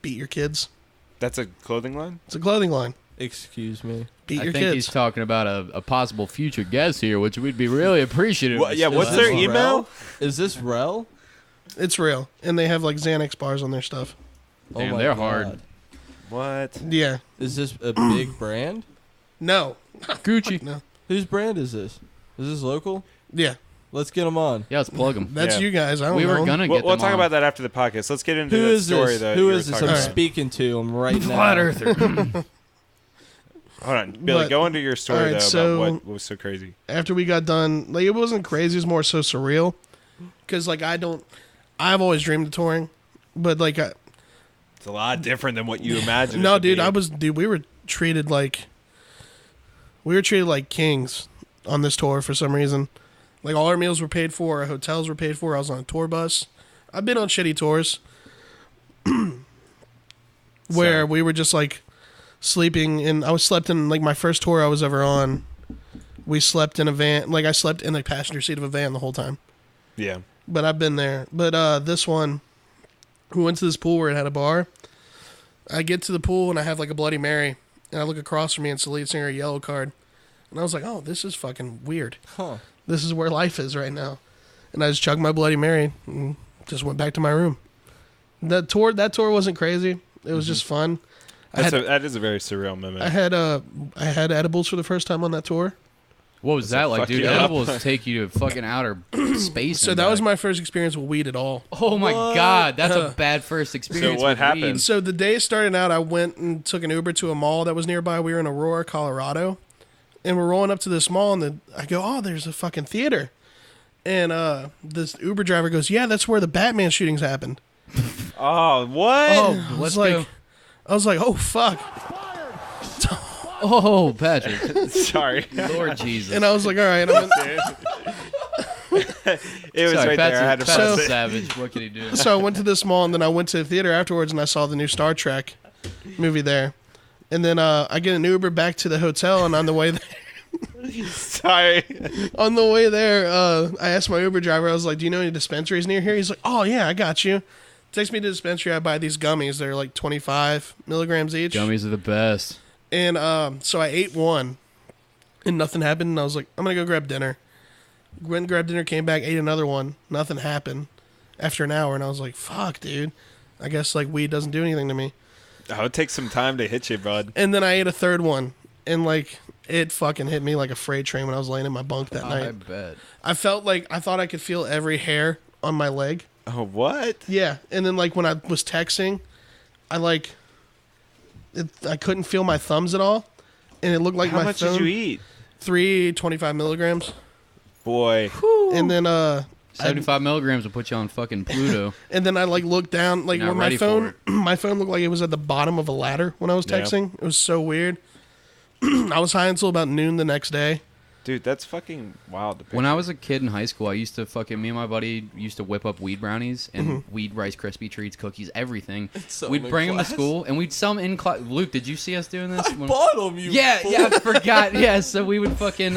Beat your kids. That's a clothing line. It's a clothing line. Excuse me. Beat I your think he's kids. talking about a possible future guest here, which we'd be really appreciative. Yeah, of. what's Is their this email? Rel? Is this Rel? It's real, and they have like Xanax bars on their stuff. Damn, my they're God. hard. What? Yeah. Is this a big brand? No. Gucci. No. Whose brand is this? Is this local? Yeah. Let's get them on. Yeah, let's plug them. That's Yeah. you guys. I don't We know. were gonna get We'll them talk on. about that after the podcast. Let's get into Who that is story this? that Who you is were this? talking I'm about. speaking to him right now. Flat Earther. Hold on, Billy. But- Go into your story alright, though so- about what was so crazy. After we got done, like it wasn't crazy. It was more so surreal, because like I've always dreamed of touring, but like It's a lot different than what you imagined. no, it to dude, be. we were treated like kings on this tour for some reason. Like all our meals were paid for, our hotels were paid for. I was on a tour bus. I've been on shitty tours where Sorry. we were just like sleeping in. I slept in like my first tour I was ever on. We slept in a van. Like I slept in the passenger seat of a van the whole time. Yeah. But I've been there. But this one, we went to this pool where it had a bar. I get to the pool and I have like a Bloody Mary, and I look across from me and it's the lead singer, Yellow Card, and I was like, oh, this is fucking weird. Huh. This is where life is right now. And I just chugged my Bloody Mary and just went back to my room. That tour wasn't crazy. It was just fun. That is a very surreal moment. I had edibles for the first time on that tour. What was that like, fuck dude? you up. Edibles take you to fucking outer space. So and that was back. my first experience with weed at all. Oh my What? god, that's a bad first experience. what with happened? weed. So the day started out, I went and took an Uber to a mall that was nearby. We were in Aurora, Colorado. And we're rolling up to this mall, and I go, oh, there's a fucking theater. And this Uber driver goes, yeah, that's where the Batman shootings happened. Oh, what? Oh, I Let's was like, go. oh, fuck. Oh, Patrick. Sorry. Lord Jesus. And I was like, all right. It was Sorry, right there. I had to Pat's press a it. savage. What can he do? So I went to this mall, and then I went to the theater afterwards, and I saw the new Star Trek movie there. And then I get an Uber back to the hotel, and on the way there, Sorry. I asked my Uber driver, I was like, do you know any dispensaries near here? He's like, oh, yeah, I got you. Takes me to the dispensary. I buy these gummies. They're like 25 milligrams each. Gummies are the best. And so I ate one, and nothing happened. And I was like, I'm going to go grab dinner. Went and grabbed dinner, came back, ate another one. Nothing happened after an hour. And I was like, fuck, dude. I guess like weed doesn't do anything to me. Oh, it takes some time to hit you, bud. And then I ate a third one. And like it fucking hit me like a freight train when I was laying in my bunk that I night. bet. I felt like I thought I could feel every hair on my leg. Oh, what? Yeah. And then like when I was texting, I couldn't feel my thumbs at all. And it looked like How my much phone. did you eat? 325 milligrams. Boy. And then 75 milligrams will put you on fucking Pluto. and then I like looked down like Not where my ready for phone it. my phone looked like it was at the bottom of a ladder when I was Yeah. texting. It was so weird. I was high until about noon the next day. Dude, that's fucking wild. To When I was a kid in high school, I used to me and my buddy used to whip up weed brownies and weed Rice Krispie treats, cookies, everything. Sell We'd them in bring them to class? school and we'd sell them in class. Luke, did you see us doing this? When- Bought 'em, you yeah, fool. I forgot. Yeah, so we would fucking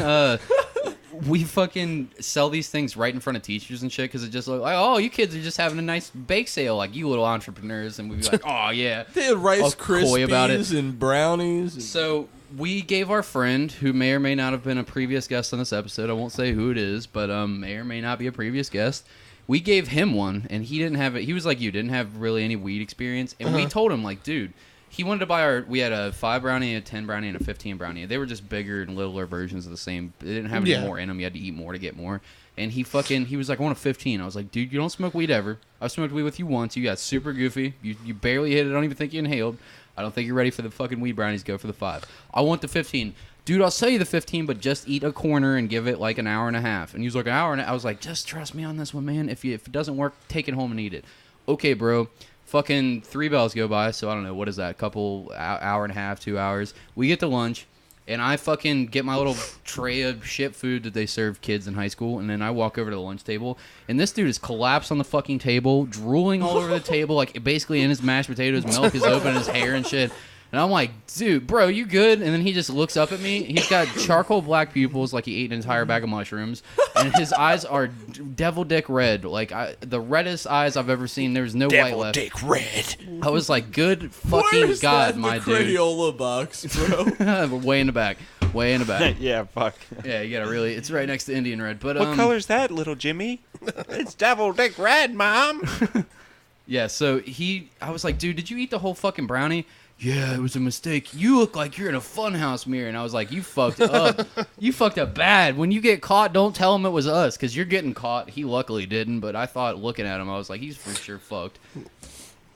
we fucking sell these things right in front of teachers and shit because it just looked like, oh, you kids are just having a nice bake sale, like you little entrepreneurs, and we'd be like, oh yeah. They had Rice All coy about it. Krispies and brownies. And So we gave our friend, who may or may not have been a previous guest on this episode, I won't say who it is, but may or may not be a previous guest. We gave him one, and he didn't have it. He was like you, didn't have really any weed experience, and we told him like, dude, he wanted to buy we had a 5 brownie, a 10 brownie, and a 15 brownie. They were just bigger and littler versions of the same. They didn't have any Yeah. more in them. You had to eat more to get more. And he was like, I want a 15. I was like, dude, you don't smoke weed ever. I've smoked weed with you once. You got super goofy. You barely hit it. I don't even think you inhaled. I don't think you're ready for the fucking weed brownies. Go for the 5. I want the 15. Dude, I'll sell you the 15, but just eat a corner and give it like an hour and a half. And he was like, an hour and I was like, just trust me on this one, man. If it doesn't work, take it home and eat it. Okay, bro. Fucking 3 bells go by, so I don't know, what is that? A couple, hour and a half, 2 hours. We get to lunch, and I fucking get my little tray of shit food that they serve kids in high school, and then I walk over to the lunch table, and this dude is collapsed on the fucking table, drooling all over the table, like basically in his mashed potatoes, milk is open in his hair and shit. And I'm like, dude, bro, you good? And then he just looks up at me. He's got charcoal black pupils, like he ate an entire bag of mushrooms. And his eyes are devil dick red. Like, the reddest eyes I've ever seen. There's no white left. Dick red. I was like, good fucking Where's God, that in my the dude. Crayola box, bro? We're way in the back. way in the back. Yeah, fuck. Yeah, you gotta really. It's right next to Indian red. But What color's that, little Jimmy? It's devil dick red, Mom. Yeah, so I was like, dude, did you eat the whole fucking brownie? Yeah, it was a mistake. You look like you're in a funhouse mirror. And I was like, you fucked up. You fucked up bad. When you get caught, don't tell him it was us, because you're getting caught. He luckily didn't, but I thought looking at him, I was like, he's for sure fucked.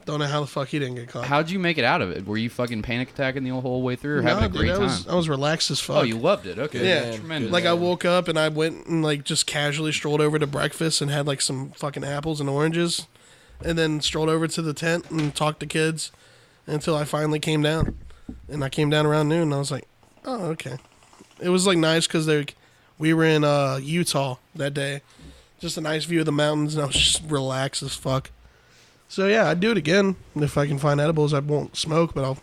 Don't know how the fuck he didn't get caught. How'd you make it out of it? Were you fucking panic attacking the whole way through or having a dude, great time? I was relaxed as fuck. Oh, you loved it. Okay. Yeah. Tremendous. Like I woke up and I went and like just casually strolled over to breakfast and had like some fucking apples and oranges, and then strolled over to the tent and talked to kids until I finally came down. And I came down around noon and I was like, oh, okay. It was like nice because we were in Utah that day. Just a nice view of the mountains and I was just relaxed as fuck. So yeah, I'd do it again. If I can find edibles, I won't smoke, but I'll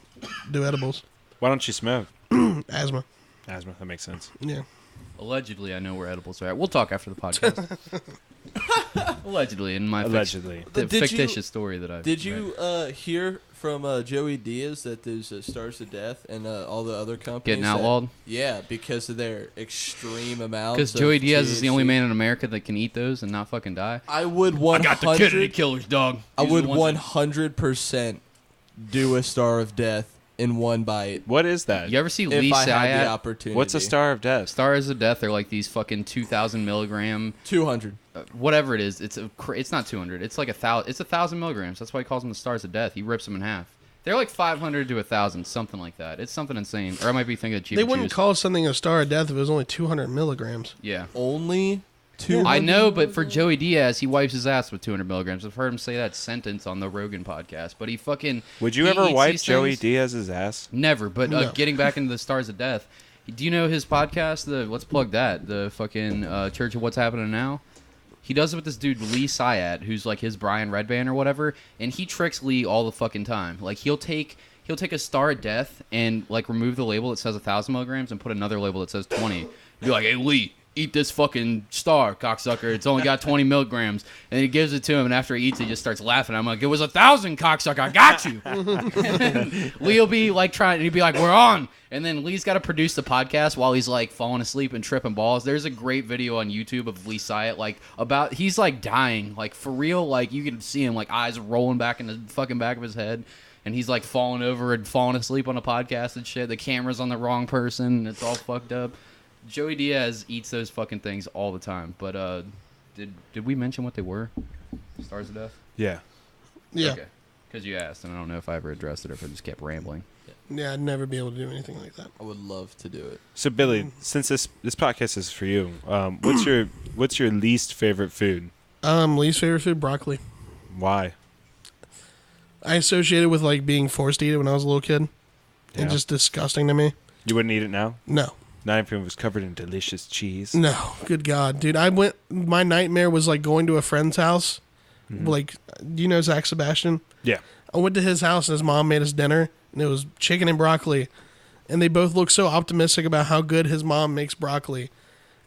do edibles. Why don't you smoke? Asthma. Asthma. That makes sense. Yeah. Allegedly, I know where edibles are at. We'll talk after the podcast. Allegedly, in my Allegedly. fictitious story that I Did you hear from Joey Diaz that there's Stars of Death and all the other companies getting outlawed? Yeah, because of their extreme amounts. Because of Joey Diaz is the only THC. man in America that can eat those and not fucking die. I would 100. killers, dog. I These are would the ones 100% do a Star of Death in one bite What is that? You ever see if Lee I had the Syatt? opportunity. What's a Star of Death? Stars of Death are like these fucking 2,000 milligram, 200. whatever it is. It's not 200. It's like 1,000. It's 1,000 milligrams. That's why he calls them the Stars of Death. He rips them in half. They're like 500 to 1,000, something like that. It's something insane. Or I might be thinking of cheap. They wouldn't call something a star of death if it was only 200 milligrams. Yeah. Only 200. I know, but for Joey Diaz, he wipes his ass with 200 milligrams. I've heard him say that sentence on the Rogan podcast. But he fucking. Would you he ever eats wipe these Joey things. Diaz's ass? Never. But No. getting back into the Stars of Death, do you know his podcast? Let's plug that. The fucking Church of What's Happening Now. He does it with this dude Lee Syatt, who's like his Brian Redband or whatever, and he tricks Lee all the fucking time. Like he'll take a Star of Death and like remove the label that says 1,000 milligrams and put another label that says 20. Be like, hey Lee, eat this fucking star, cocksucker. It's only got 20 milligrams. And he gives it to him, and after he eats it, he just starts laughing. I'm like, it was 1,000, cocksucker. I got you. And Lee will be like trying, and he'd be like, we're on. And then Lee's got to produce the podcast while he's like falling asleep and tripping balls. There's a great video on YouTube of Lee Syatt, like about, he's like dying, like for real. Like you can see him like eyes rolling back in the fucking back of his head. And he's like falling over and falling asleep on a podcast and shit. The camera's on the wrong person. And it's all fucked up. Joey Diaz eats those fucking things all the time. But did we mention what they were? Stars of Death? Yeah. Yeah. Okay. Because you asked, and I don't know if I ever addressed it or if I just kept rambling. Yeah, I'd never be able to do anything like that. I would love to do it. So Billy, since this podcast is for you, what's your least favorite food? Least favorite food, broccoli. Why? I associate it with like being forced to eat it when I was a little kid. Yeah. It's just disgusting to me. You wouldn't eat it now? No. Not if it was covered in delicious cheese. No. Good God, dude. My nightmare was like going to a friend's house. Like, do you know Zach Sebastian? Yeah. I went to his house and his mom made us dinner, and it was chicken and broccoli. And they both looked so optimistic about how good his mom makes broccoli.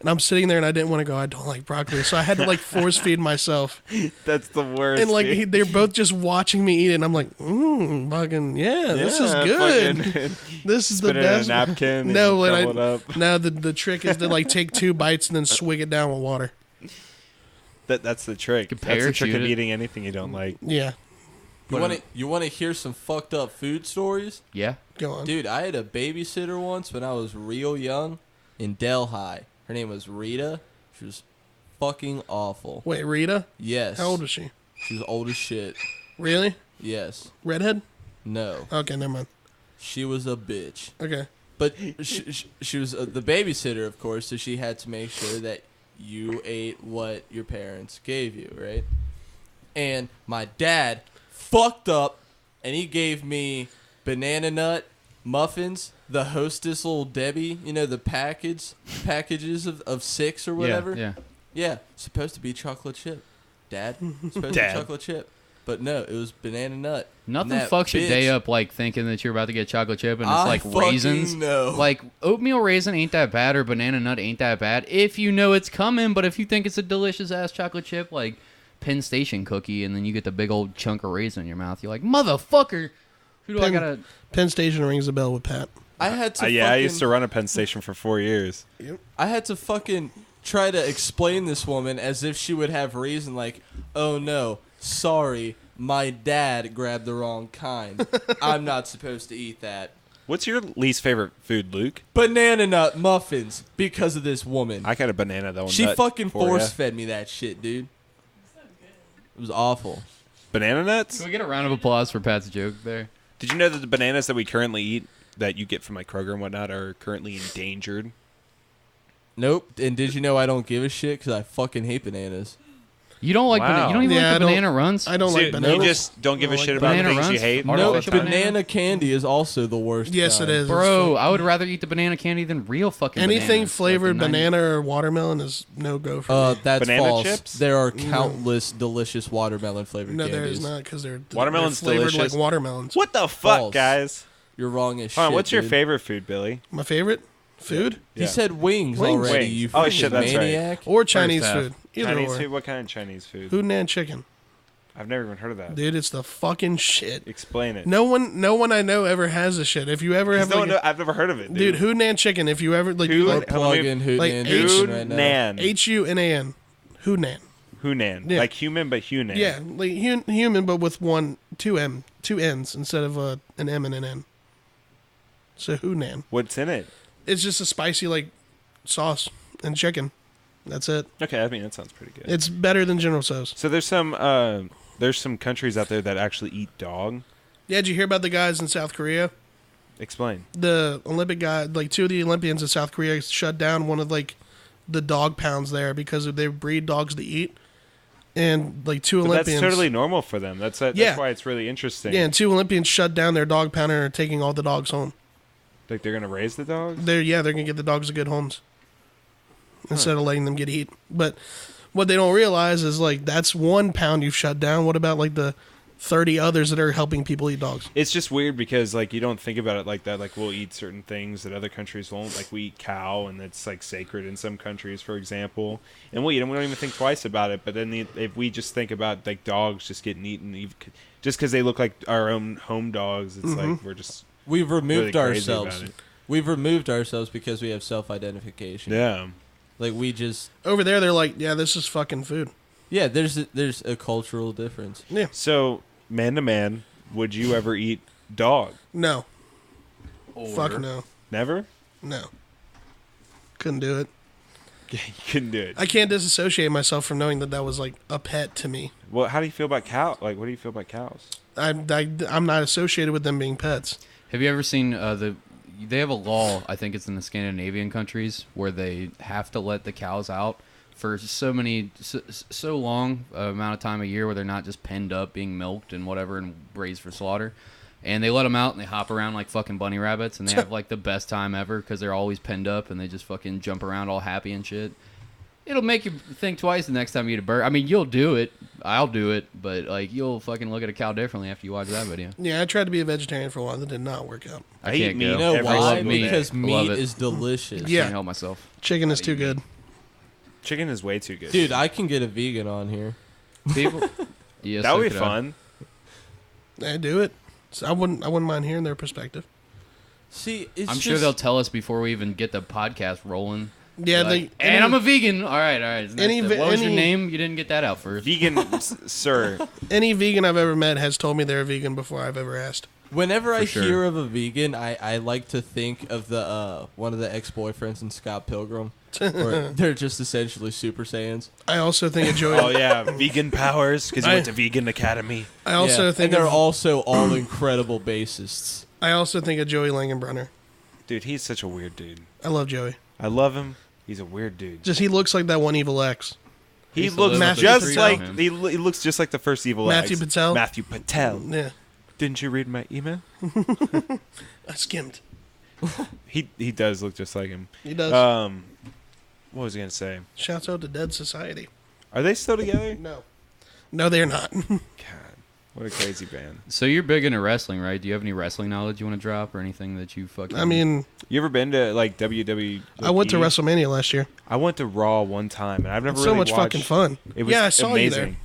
And I'm sitting there and I didn't want to go, I don't like broccoli. So I had to like force feed myself. That's the worst. And like dude. they're both just watching me eat it. And I'm like, fucking, yeah, this is good. fucking This is the spit it in a best. napkin. No, and and double it up. no, the trick is to like take 2 bites and then swig it down with water. That's the trick. That's the parachute trick of it. eating anything you don't like. Yeah, You want to hear some fucked up food stories? Yeah. go on. Dude, I had a babysitter once when I was real young in Delhi. Her name was Rita. She was fucking awful. Wait, Rita? Yes. How old was she? She was old as shit. Really? Yes. Redhead? No. Okay, never mind. She was a bitch. Okay. But she was the babysitter, of course, so she had to make sure that you ate what your parents gave you, right? And my dad fucked up, and he gave me banana nut muffins, the Hostess Little Debbie, you know, the packages of 6 or whatever. Yeah. Yeah, supposed to be chocolate chip. Dad, supposed Dad. to be chocolate chip. But no, it was banana nut. Nothing And that fucks your day bitch- up like thinking that you're about to get chocolate chip and it's I like fucking raisins. know. Like oatmeal raisin ain't that bad or banana nut ain't that bad if you know it's coming. But if you think it's a delicious ass chocolate chip like Penn Station cookie and then you get the big old chunk of raisin in your mouth, you're like, motherfucker. Who do I gotta? Penn Station rings a bell with Pat. I had to. I used to run a Penn Station for 4 years. I had to fucking try to explain this woman as if she would have reason. Like, oh no, sorry, my dad grabbed the wrong kind. I'm not supposed to eat that. What's your least favorite food, Luke? Banana nut muffins because of this woman. I got a banana though. She fucking force fed me that shit, dude. It was awful. Banana nuts? Can we get a round of applause for Pat's joke there? Did you know that the bananas that we currently eat, that you get from like Kroger and whatnot, are currently endangered? Nope. And did you know I don't give a shit because I fucking hate bananas? You don't like Wow. you don't even Yeah, like the I don't- banana runs? I don't So like bananas. You just don't give a like shit about banana things you runs? hate? Or- No, Artificial banana banana? candy is also the worst. Yes, it kind. is. Bro, I would rather eat the banana candy than real fucking Anything bananas. flavored Like the 90 banana or watermelon is no go for me. That's Banana false. chips? There are countless delicious watermelon flavored No, candies. there is not because they're Watermelon's they're flavored delicious. like watermelons. What the fuck, False. guys? You're wrong as Hold on, shit. what's your dude. favorite food, Billy? My favorite food He said wings, Wings. already. Wings. You Oh, fucking shit, that's right. maniac. or Chinese half. food. Either Chinese or. food? What kind of Chinese food? Hunan chicken, I've never even heard of that. dude. It's the fucking shit. Explain it. No one I know ever has this shit. If you ever have like I've never heard of it, dude, Hunan chicken. If you ever like, you Who- like Plug in Hooten like and H- Chicken right now. Hunan. Hunan, Hunan. Hunan. Yeah. Like human, but Hunan. Yeah, like human, but with two N's instead of an M and an N. So Hunan. What's in it? It's just a spicy like sauce and chicken. That's it. Okay, I mean that sounds pretty good. It's better than General Tso's. So there's some countries out there that actually eat dog. Yeah, did you hear about the guys in South Korea? Explain. The Olympic guy, like two of the Olympians in South Korea, shut down one of like the dog pounds there because they breed dogs to eat, and like two But Olympians. that's totally normal for them. That's Yeah. why it's really interesting. Yeah, and two Olympians shut down their dog pound and are taking all the dogs home. Like they're gonna raise the dogs. They're gonna get the dogs to good homes instead of letting them get eat. But what they don't realize is like that's 1 pound you've shut down. What about like the 30 others that are helping people eat dogs? It's just weird because like you don't think about it like that. Like we'll eat certain things that other countries won't. Like we eat cow, and it's like sacred in some countries, for example. And we eat them. We don't even think twice about it. But then if we just think about like dogs just getting eaten, just because they look like our own home dogs, it's like we're just We've removed really crazy ourselves. about it. We've removed ourselves because we have self-identification. Yeah. Like we just Over there, they're like, yeah, this is fucking food. there's a cultural difference. Yeah, So man to man, would you ever eat dog? no, fuck no, Never. no, couldn't do it. You couldn't do it. I can't disassociate myself from knowing that was like a pet to me. Well, how do you feel about cow? Like, what do you feel about cows? I'm not associated with them being pets. Have you ever seen they have a law, I think it's in the Scandinavian countries, where they have to let the cows out for so long amount of time a year where they're not just penned up being milked and whatever and raised for slaughter. And they let them out and they hop around like fucking bunny rabbits and they have like the best time ever because they're always penned up and they just fucking jump around all happy and shit. It'll make you think twice the next time you eat a bird. I mean, you'll do it. I'll do it. But, like, you'll fucking look at a cow differently after you watch that video. Yeah, I tried to be a vegetarian for a while. That did not work out. I eat can't meat go. You know every why? single day. Because Love meat it. is delicious. Yeah. Can't help myself. Chicken is too good. Chicken is way too good. Dude, I can get a vegan on here. People, yes, that would I be could, fun. I do it. So I wouldn't mind hearing their perspective. See, it's I'm just, sure they'll tell us before we even get the podcast rolling. Yeah, Like, and I'm a vegan. All right. Any What was your any- name? You didn't get that out first. Vegan, sir. any vegan I've ever met has told me they're a vegan before I've ever asked. Whenever I sure. hear of a vegan, I like to think of the one of the ex-boyfriends in Scott Pilgrim. Where they're just essentially Super Saiyans. I also think of Joey. Oh yeah, vegan powers because you I- went to vegan academy. I also Yeah, think and they're of, also all incredible bassists. I also think of Joey Langenbrunner. Dude, he's such a weird dude. I love Joey. I love him. He's a weird dude. Just he looks like that one Evil X. He used to looks live up the just street like from him. he looks just like the first evil Matthew X. Patel? Matthew Patel. Yeah, Didn't you read my email? I skimmed. He does look just like him. He does. What was I gonna say? Shouts out to Dead Society. Are they still together? No, they're not. God, what a crazy band. So you're big into wrestling, right? Do you have any wrestling knowledge you want to drop or anything that you fucking... I mean, You ever been to like WWE? I went to WrestleMania last year. I went to Raw one time, and I've never So really much watched. fucking fun. It was Yeah, I saw you amazing. there.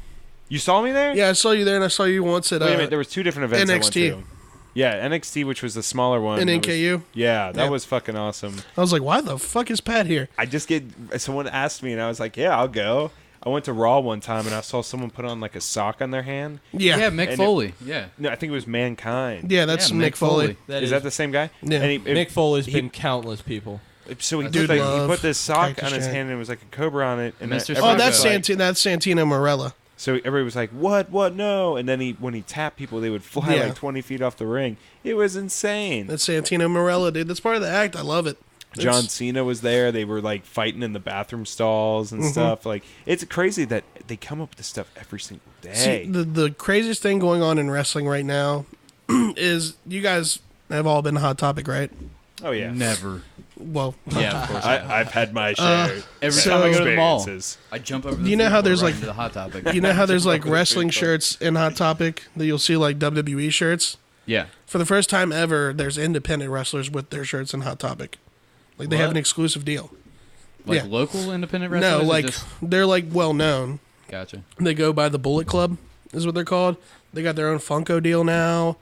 You saw me there? Yeah, I saw you there, and I saw you once at Wait a minute, there was two different events I NXT. went to. Yeah, NXT, which was the smaller one. In that was- NKU? yeah, that Yeah. was fucking awesome. I was like, why the fuck is Pat here? Someone asked me, and I was like, yeah, I'll go. I went to Raw one time, and I saw someone put on like a sock on their hand. Yeah. Yeah, Mick And Foley. Yeah. No, I think it was Mankind. Yeah, that's Yeah, Mick Foley. Is that the same guy? Yeah. And Mick Foley's been countless people. So he, Dude he Love, put this sock Cactus on his Jack. hand, and it was like a cobra on it. And Mr. everybody Oh, that's was like- Santino Morella. So everybody was like, "What? No!" And then when he tapped people, they would fly Yeah. like 20 feet off the ring. It was insane. That's Santino Morella, dude. That's part of the act. I love it. John It's- Cena was there. They were like fighting in the bathroom stalls and stuff. Like, it's crazy that they come up with this stuff every single day. See, the craziest thing going on in wrestling right now is you guys have all been Hot Topic, right? Oh yeah, Never. Well, Yeah, of course. I've had my share. Every So- time I go to the mall, experiences. I jump over. The You know food how court there's, right like- into the hot topic. you know how there's like wrestling shirts in Hot Topic that you'll see like WWE shirts? Yeah. For the first time ever, there's independent wrestlers with their shirts in Hot Topic. Like they have What? an exclusive deal. Like Yeah. local independent wrestlers. No, or like just- they're like well known. Gotcha. They go by the Bullet Club, is what they're called. They got their own Funko deal now.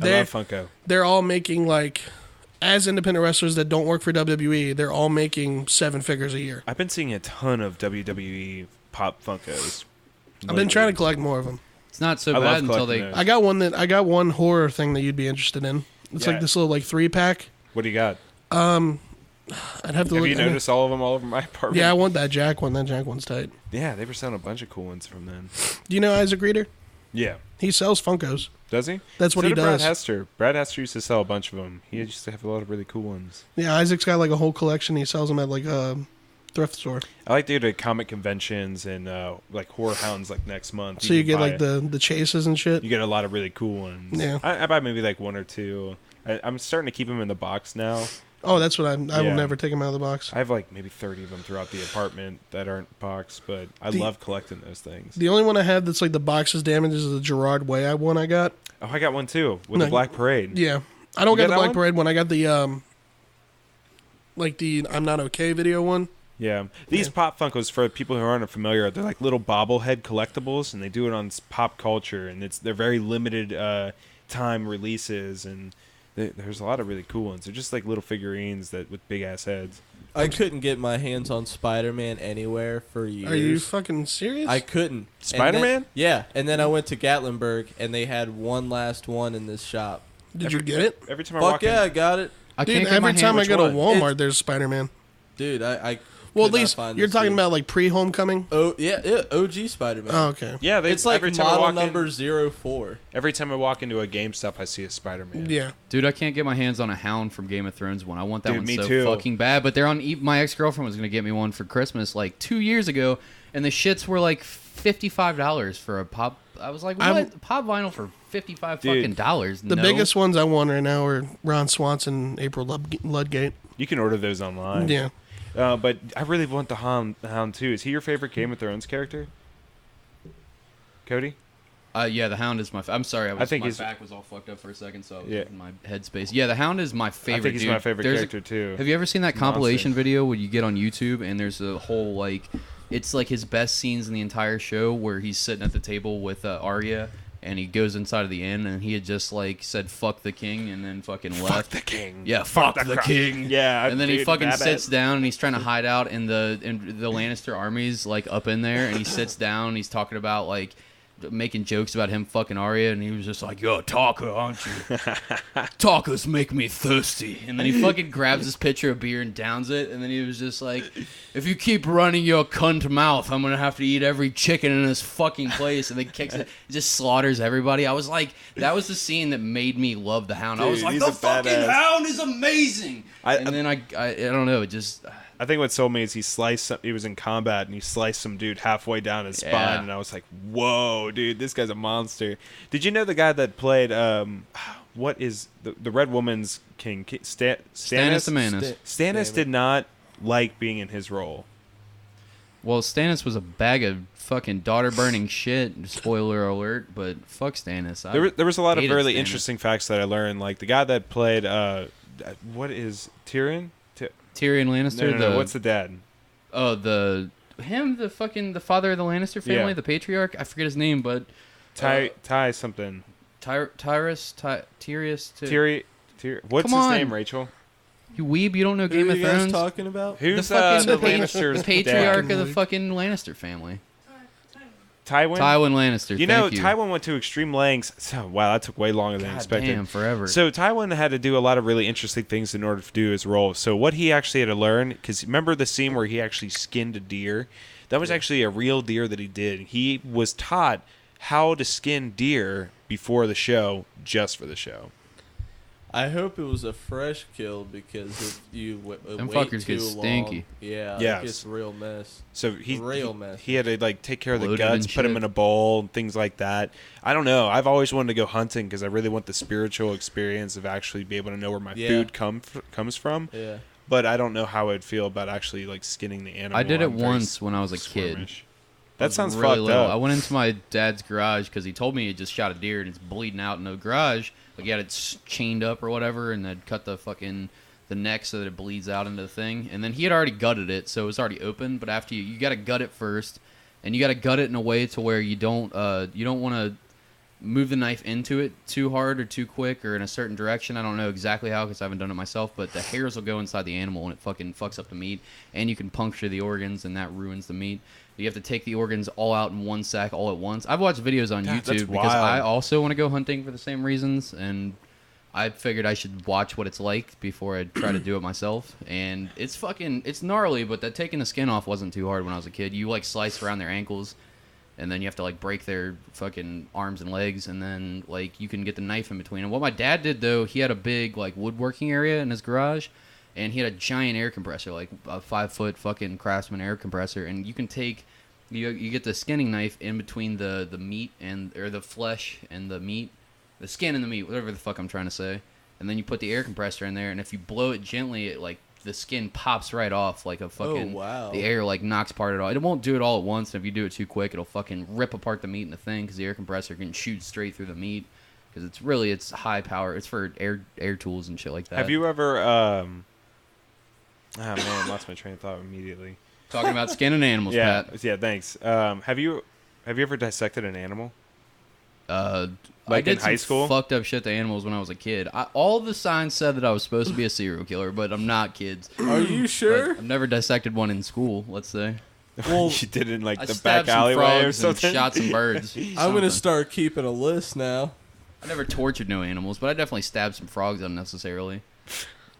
I love Funko. They're all making like, as independent wrestlers that don't work for WWE, they're all making 7 figures a year. I've been seeing a ton of WWE pop Funkos. I've been trying to collect more of them. It's not so I love bad until collecting they. those. I got one horror thing that you'd be interested in. It's Yeah. like this little like 3-pack. What do you got? I'd have to Have look. you noticed all of them all over my apartment? Yeah, I want that Jack one. That Jack one's tight. Yeah, they were selling a bunch of cool ones from then. Do you know Isaac Reeder? Yeah. He sells Funkos. Does he? That's what So he did Brad does. Hester. Brad Hester used to sell a bunch of them. He used to have a lot of really cool ones. Yeah, Isaac's got like a whole collection. He sells them at like a thrift store. I like to go to comic conventions and like horror hounds like next month. So you can get buy like the chases and shit. you get a lot of really cool ones. Yeah. I buy maybe like 1 or 2. I'm starting to keep them in the box now. Oh, that's what I Yeah. will never take them out of the box. I have like maybe 30 of them throughout the apartment that aren't boxed, but I love collecting those things. The only one I have that's like the box is damaged is the Gerard Way one I got. Oh, I got one too with No, the Black Parade. Yeah, I don't You got got the that Black one? Parade one. I got the like the I'm Not Okay video one. Yeah, these pop Funkos, for people who aren't familiar, they're like little bobblehead collectibles, and they do it on pop culture, and they're very limited time releases, and there's a lot of really cool ones. They're just like little figurines that with big ass heads. I couldn't get my hands on Spider-Man anywhere for years. Are you fucking serious? I couldn't. And Spider-Man? then- Yeah, and then I went to Gatlinburg, and they had one last one in this shop. Did you get it? Every time I Fuck walk yeah, I in, got it. I Dude, can't get my every time I hand- go to one? Walmart, there's Spider-Man. Dude, I Well, could at not least find you're this talking dude. about like pre-Homecoming. Oh yeah, OG Spider-Man. Oh, okay. yeah, It's like every time I model walk number in, 04. every time I walk into a GameStop, I see a Spider-Man. Yeah. Dude, I can't get my hands on a Hound from Game of Thrones one. I want that Dude, one me so too. fucking bad. But they're on. My ex-girlfriend was gonna get me one for Christmas like 2 years ago, and the shits were like $55 for a pop. I was like, what? I'm- Pop vinyl for $55 Dude, fucking dollars? The No. biggest ones I want right now are Ron Swanson, April Ludgate. You can order those online. Yeah. But I really want the Hound too. Is he your favorite Game of Thrones character? Cody? Yeah, the Hound is my. I'm sorry, I think my he's- back was all fucked up for a second, so I was Yeah. in my headspace. Yeah, the Hound is my favorite. I think he's dude. my favorite There's character too. Have you ever seen that compilation video where you get on YouTube and there's a whole like, it's like his best scenes in the entire show where he's sitting at the table with Arya and he goes inside of the inn and he had just like said "fuck the king" and then fucking Fuck left. the king. Yeah, fuck the crown. king. Yeah, And then he dude, fucking that sits bad. down and he's trying to hide out in the Lannister armies like up in there and he sits down and he's talking about like making jokes about him fucking Arya and he was just like, "You're a talker, aren't you? Talkers make me thirsty." And then he fucking grabs his pitcher of beer and downs it and then he was just like, "If you keep running your cunt mouth, I'm gonna have to eat every chicken in this fucking place." And then kicks it, just slaughters everybody. I was like, that was the scene that made me love the Hound. I was Dude, like, he's the a fucking badass. Hound is amazing. I- And then I don't know, it just I think what sold me is he was in combat and he sliced some dude halfway down his spine, Yeah. and I was like, "Whoa, dude, this guy's a monster." Did you know the guy that played what is the Red Woman's king? Stannis Stannis. Stannis did not like being in his role. Well, Stannis was a bag of fucking daughter-burning shit. Spoiler alert, but fuck Stannis. There was a lot of hated really Stannis. interesting facts that I learned. Like the guy that played what is Tyrion? Tyrion Lannister. No. What's the dad? Oh, the father of the Lannister family, Yeah. the patriarch. I forget his name, but Ty something. Tyrus. What's Come his on. name, Rachel? You weeb, you don't know Who Game are of you guys Thrones? talking about? Who's the fucking the Lannisters' patriarch dad? of the fucking Lannister family. Tywin? Tywin Lannister. You know, thank you. Tywin went to extreme lengths. So, wow, that took way longer than God expected. damn, forever. So Tywin had to do a lot of really interesting things in order to do his role. So what he actually had to learn, because remember the scene where he actually skinned a deer? That was actually a real deer that he did. He was taught how to skin deer before the show, just for the show. I hope it was a fresh kill because if you Them wait fuckers too get long, stinky. yeah, Yes. it gets real mess. So Real mess. he had to like take care of the Loaded guts, and put them shit. in a bowl, and things like that. I don't know. I've always wanted to go hunting because I really want the spiritual experience of actually be able to know where my Yeah. food comes from. Yeah. But I don't know how I'd feel about actually like skinning the animal. I did it I'm very once when I was a kid. squirmish. I That was sounds really fucked little. up. I went into my dad's garage because he told me he just shot a deer and it's bleeding out in the garage. Like he had it chained up or whatever, and they'd cut the neck so that it bleeds out into the thing. And then he had already gutted it, so it was already open. But after you got to gut it first, and you got to gut it in a way to where you don't want to move the knife into it too hard or too quick or in a certain direction. I don't know exactly how because I haven't done it myself, but the hairs will go inside the animal and it fucking fucks up the meat, and you can puncture the organs and that ruins the meat. You have to take the organs all out in one sack all at once. I've watched videos on God, that's YouTube because wild. I also want to go hunting for the same reasons, and I figured I should watch what it's like before I try to do it myself. And it's gnarly, but that taking the skin off wasn't too hard when I was a kid. You like slice around their ankles, and then you have to like break their fucking arms and legs, and then like you can get the knife in between. And what my dad did though, he had a big like woodworking area in his garage, and he had a giant air compressor, like a 5-foot fucking Craftsman air compressor, and you can take you get the skinning knife in between the meat or the flesh and the meat, the skin and the meat, whatever the fuck I'm trying to say, and then you put the air compressor in there, and if you blow it gently, it like the skin pops right off like a fucking. Oh, wow. The air like knocks part of it off. It won't do it all at once, and if you do it too quick, it'll fucking rip apart the meat in the thing because the air compressor can shoot straight through the meat because it's high power. It's for air tools and shit like that. Have you ever? Oh man, I lost my train of thought immediately. Talking about skinning animals, Yeah, Pat? yeah. Thanks. Have you ever dissected an animal? I Like did in high some school? fucked up shit to animals when I was a kid. All the signs said that I was supposed to be a serial killer, but I'm not, kids. Are you But sure? I've never dissected one in school. Let's say. Well, You did it in like I the stabbed back some alleyway or frogs and something. shot some birds. I'm Something. gonna start keeping a list now. I never tortured no animals, but I definitely stabbed some frogs unnecessarily.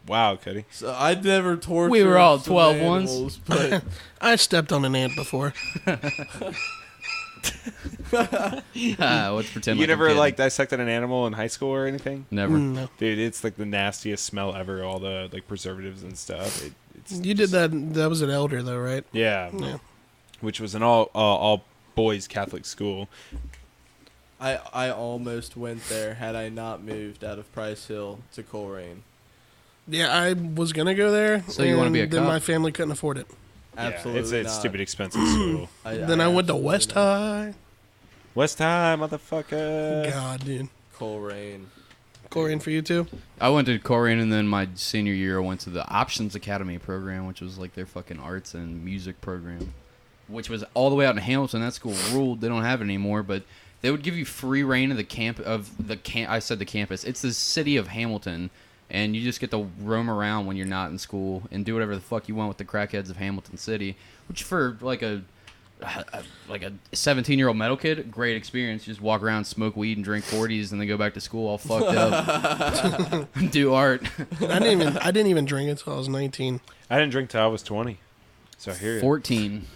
Wow, Cody. So I'd never torture. We were all some 12 once. animals, but I stepped on an ant before. Let's pretend. You I'm never kidding. like dissected an animal in high school or anything? Never. No. Dude, it's like the nastiest smell ever. All the like preservatives and stuff. It's You did that. That was an elder, though, right? Yeah. Yeah. Which was an all boys Catholic school. I almost went there had I not moved out of Price Hill to Coleraine. Yeah, I was gonna go there. So you wanna be a and then cop? my family couldn't afford it. Absolutely yeah, it's not. stupid expensive school. Then I went to absolutely West not. High. West High, motherfucker. God, dude. Coleraine. Chlorine for you too. I went to Korean, and then my senior year, I went to the Options Academy program, which was like their fucking arts and music program, which was all the way out in Hamilton. That school ruled. They don't have it anymore, but they would give you free reign of the I said the campus. It's the city of Hamilton, and you just get to roam around when you're not in school and do whatever the fuck you want with the crackheads of Hamilton City, which for like a 17-year-old metal kid, great experience. Just walk around, smoke weed, and drink 40s, and then go back to school all fucked up, do art. I didn't even drink until I was 19. I didn't drink till I was 20. So I hear you. 14.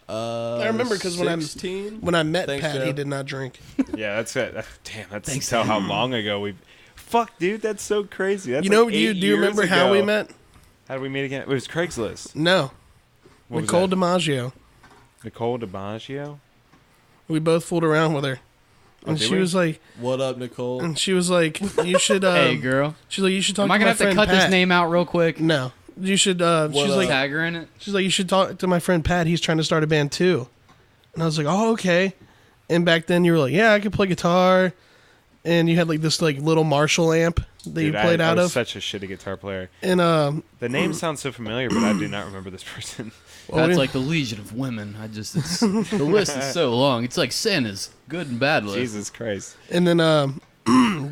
I remember 'cause when 16? When I met Thanks, Pat, Joe. he did not drink. Yeah, that's it. Damn, that's Thanks. tell how long ago we. Fuck, dude, that's so crazy. That's You know? like Do you 8 do you remember years how we ago. met? How did we meet again? It was Craigslist. No, What was Nicole that? DiMaggio. Nicole DiMaggio. We both fooled around with her, and did she we? was like, What up, Nicole? you should. Hey, girl. She's like, you should talk Am I to going to my have to friend cut Pat. this name out real quick? No, you should. She's up? like, Tag her in it? she's like, you should talk to my friend Pat. He's trying to start a band too. And I was like, oh, okay. And back then you were like, yeah, I could play guitar. And you had like this like little Marshall amp that Dude, you played I out was of. such a shitty guitar player. And The name sounds so familiar, but I do not remember this person. well, That's we- like the Legion of Women. The list is so long. It's like Santa's good and bad list. Jesus Christ. and then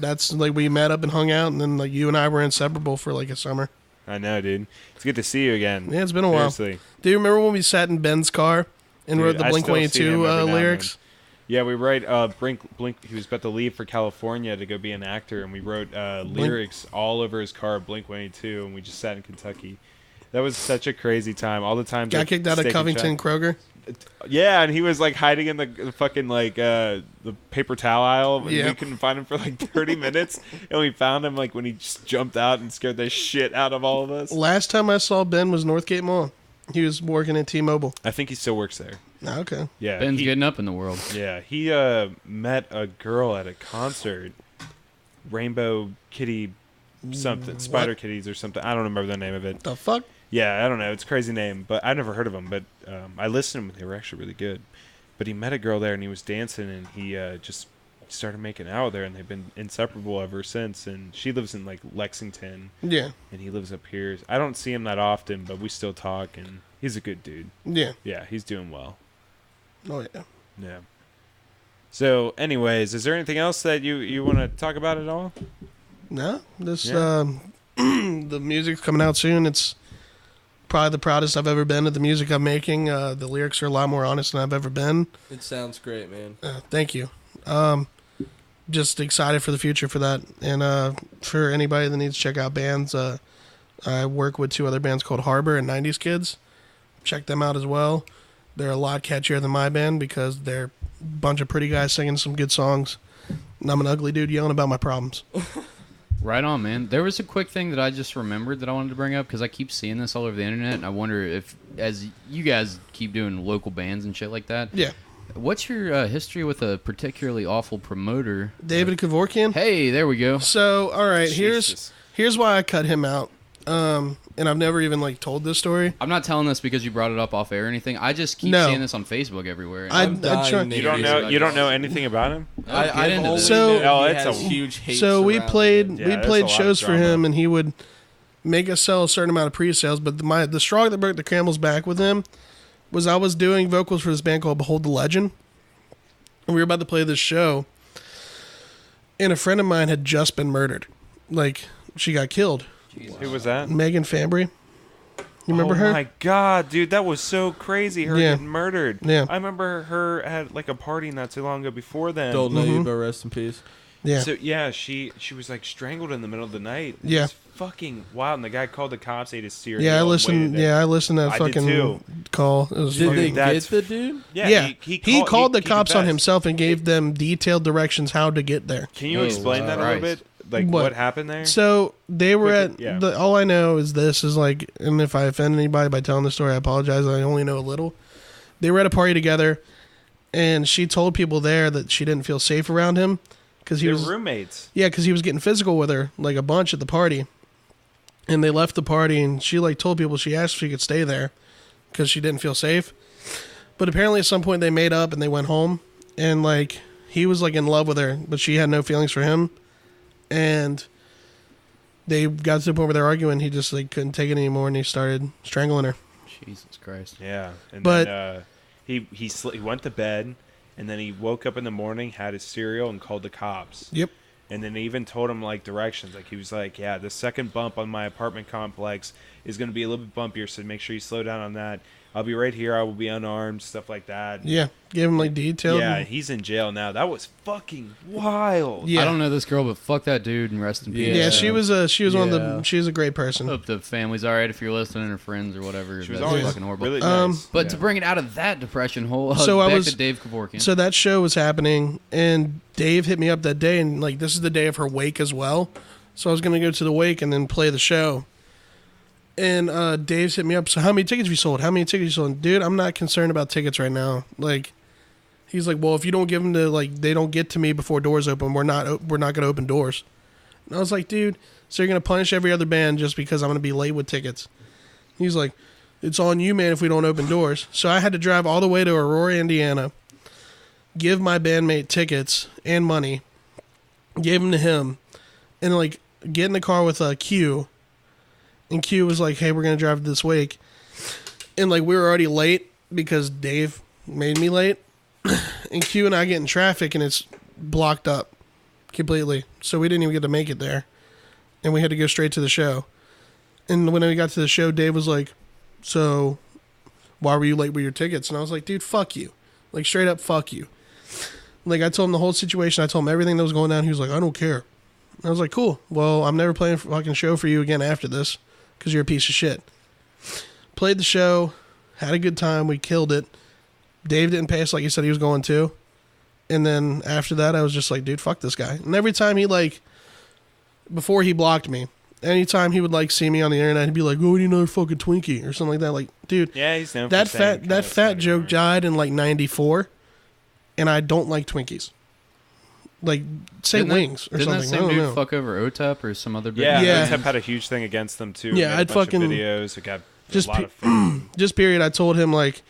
that's like we met up and hung out, and then like you and I were inseparable for like a summer. I know, dude. It's good to see you again. Yeah, it's been a while. Seriously. Do you remember when we sat in Ben's car and Dude, wrote the I Blink still see him 182 every now and lyrics? then. Yeah, we wrote Blink. He was about to leave for California to go be an actor, and we wrote lyrics all over his car, Blink 182, and we just sat in Kentucky. That was such a crazy time. All the times Got kicked out of Steak and Covington Shop- Kroger. Yeah, and he was like hiding in the fucking like the paper towel aisle. And Yeah. we couldn't find him for like 30 minutes, and we found him like when he just jumped out and scared the shit out of all of us. Last time I saw Ben was Northgate Mall. He was working at T-Mobile. I think he still works there. Oh, okay. Yeah, Ben's he, getting up in the world. Yeah, he met a girl at a concert, Rainbow Kitty something, Spider Kitties or something. I don't remember the name of it. The fuck? Yeah, I don't know. It's a crazy name, but I never heard of them. But I listened to them. They were actually really good. But he met a girl there, and he was dancing, and he just started making out there, and they've been inseparable ever since. And she lives in like Lexington, Yeah. and he lives up here. I don't see him that often, but we still talk, and he's a good dude. Yeah. Yeah, he's doing well. Oh, yeah. Yeah. So, anyways, is there anything else that you want to talk about at all? No, this Yeah. the music's coming out soon. It's probably the proudest I've ever been at the music I'm making. The lyrics are a lot more honest than I've ever been. It sounds great, man. Thank you. Just excited for the future for that. And for anybody that needs to check out bands, I work with 2 other bands called Harbor and 90s Kids. Check them out as well. They're a lot catchier than my band because they're a bunch of pretty guys singing some good songs. And I'm an ugly dude yelling about my problems. Right on, man. There was a quick thing that I just remembered that I wanted to bring up because I keep seeing this all over the internet, and I wonder if, as you guys keep doing local bands and shit like that, Yeah. what's your history with a particularly awful promoter? David Kevorkian. Hey, there we go. So, all right, Jesus. here's why I cut him out. And I've never even like told this story. I'm not telling this because you brought it up off air or anything. I just keep No. seeing this on Facebook everywhere. I I'm dying try- to You don't hear know. about You don't this. know anything about him. I've into only this. So- known Oh, he it's has a- huge hate. So we surrounding played him. Yeah, we there's played a lot of shows for drama. him, and he would make us sell a certain amount of pre-sales. But the straw that broke the camel's back with him was I was doing vocals for this band called Behold the Legend, and we were about to play this show, and a friend of mine had just been murdered. Like, she got killed. Who was that? Megan Fambry. You remember her? Oh my god, dude, that was so crazy. Her Yeah. getting murdered. Yeah. I remember her at like a party not too long ago before then. Don't know Mm-hmm. you, but rest in peace. Yeah. So yeah, she was like strangled in the middle of the night. It Yeah. was fucking wild. And the guy called the cops. They just steered. Yeah, I listened. Yeah, I listened to that I did fucking too. call. It was Did fucking- they get that's- the dude? Yeah, he called the cops on confessed. himself and gave them detailed directions how to get there. Can you Oh, explain that a little Christ. bit? Like What? what happened there? So they were Quick, at. yeah. All I know is this is like, and if I offend anybody by telling the story, I apologize. I only know a little. They were at a party together, and she told people there that she didn't feel safe around him because he They're was. roommates. Yeah, because he was getting physical with her like a bunch at the party, and they left the party, and she like told people she asked if she could stay there because she didn't feel safe. But apparently, at some point, they made up and they went home, and like he was like in love with her, but she had no feelings for him, and they got to the point where they're arguing. He just like couldn't take it anymore, and he started strangling her. Jesus Christ. Yeah, and But- then, he went to bed, and then he woke up in the morning, had his cereal, and called the cops. Yep. And then they even told him like directions. Like he was like, "Yeah, the second bump on my apartment complex is going to be a little bit bumpier, so make sure you slow down on that. I'll be right here. I will be unarmed, stuff like that." Yeah, gave him like detailed. Yeah, he's in jail now. That was fucking wild. Yeah. I don't know this girl, but fuck that dude and rest in peace. Yeah, Yeah. she was one of the. Yeah. She was a great person. Hope the family's all right if you're listening or friends or whatever. She was That's always fucking horrible. really Um, nice. But Yeah. to bring it out of that depression hole, So I back was- to Dave Kevorkian. So that show was happening, and Dave hit me up that day, and like this is the day of her wake as well. So I was gonna go to the wake and then play the show. And Dave's hit me up. So how many tickets have you sold? How many tickets you sold? Dude, I'm not concerned about tickets right now. Like, he's like, well, if you don't give them to like, they don't get to me before doors open. We're not gonna open doors. And I was like, dude, so you're gonna punish every other band just because I'm gonna be late with tickets? He's like, it's on you, man, if we don't open doors. So I had to drive all the way to Aurora, Indiana, give my bandmate tickets and money, gave them to him, and like get in the car with Q. And Q was like, hey, we're going to drive to this wake. And like we were already late because Dave made me late. And Q and I get in traffic and it's blocked up. completely. So we didn't even get to make it there. And we had to go straight to the show. And when we got to the show, Dave was like, so why were you late with your tickets? And I was like, dude, fuck you. Like, straight up, fuck you. Like, I told him the whole situation. I told him everything that was going down. He was like, I don't care. I was like, cool. Well, I'm never playing a fucking show for you again after this because you're a piece of shit. Played the show. Had a good time. We killed it. Dave didn't pay us like he said he was going to. And then after that, I was just like, dude, fuck this guy. And every time he, like, before he blocked me, anytime he would, like, see me on the internet, he'd be like, oh, we need another fucking Twinkie or something like that. Like, dude, Yeah, he's known that for saying fat kinda joke smart. died in, like, 94, and I don't like Twinkies. Like, say Didn't wings or Didn't that something. I same don't dude know. fuck over OTEP or some other big Yeah, Yeah. OTEP had a huge thing against them too. Yeah, He had a I'd bunch fucking- of videos. It got just a lot of fame. Just period, I told him, like,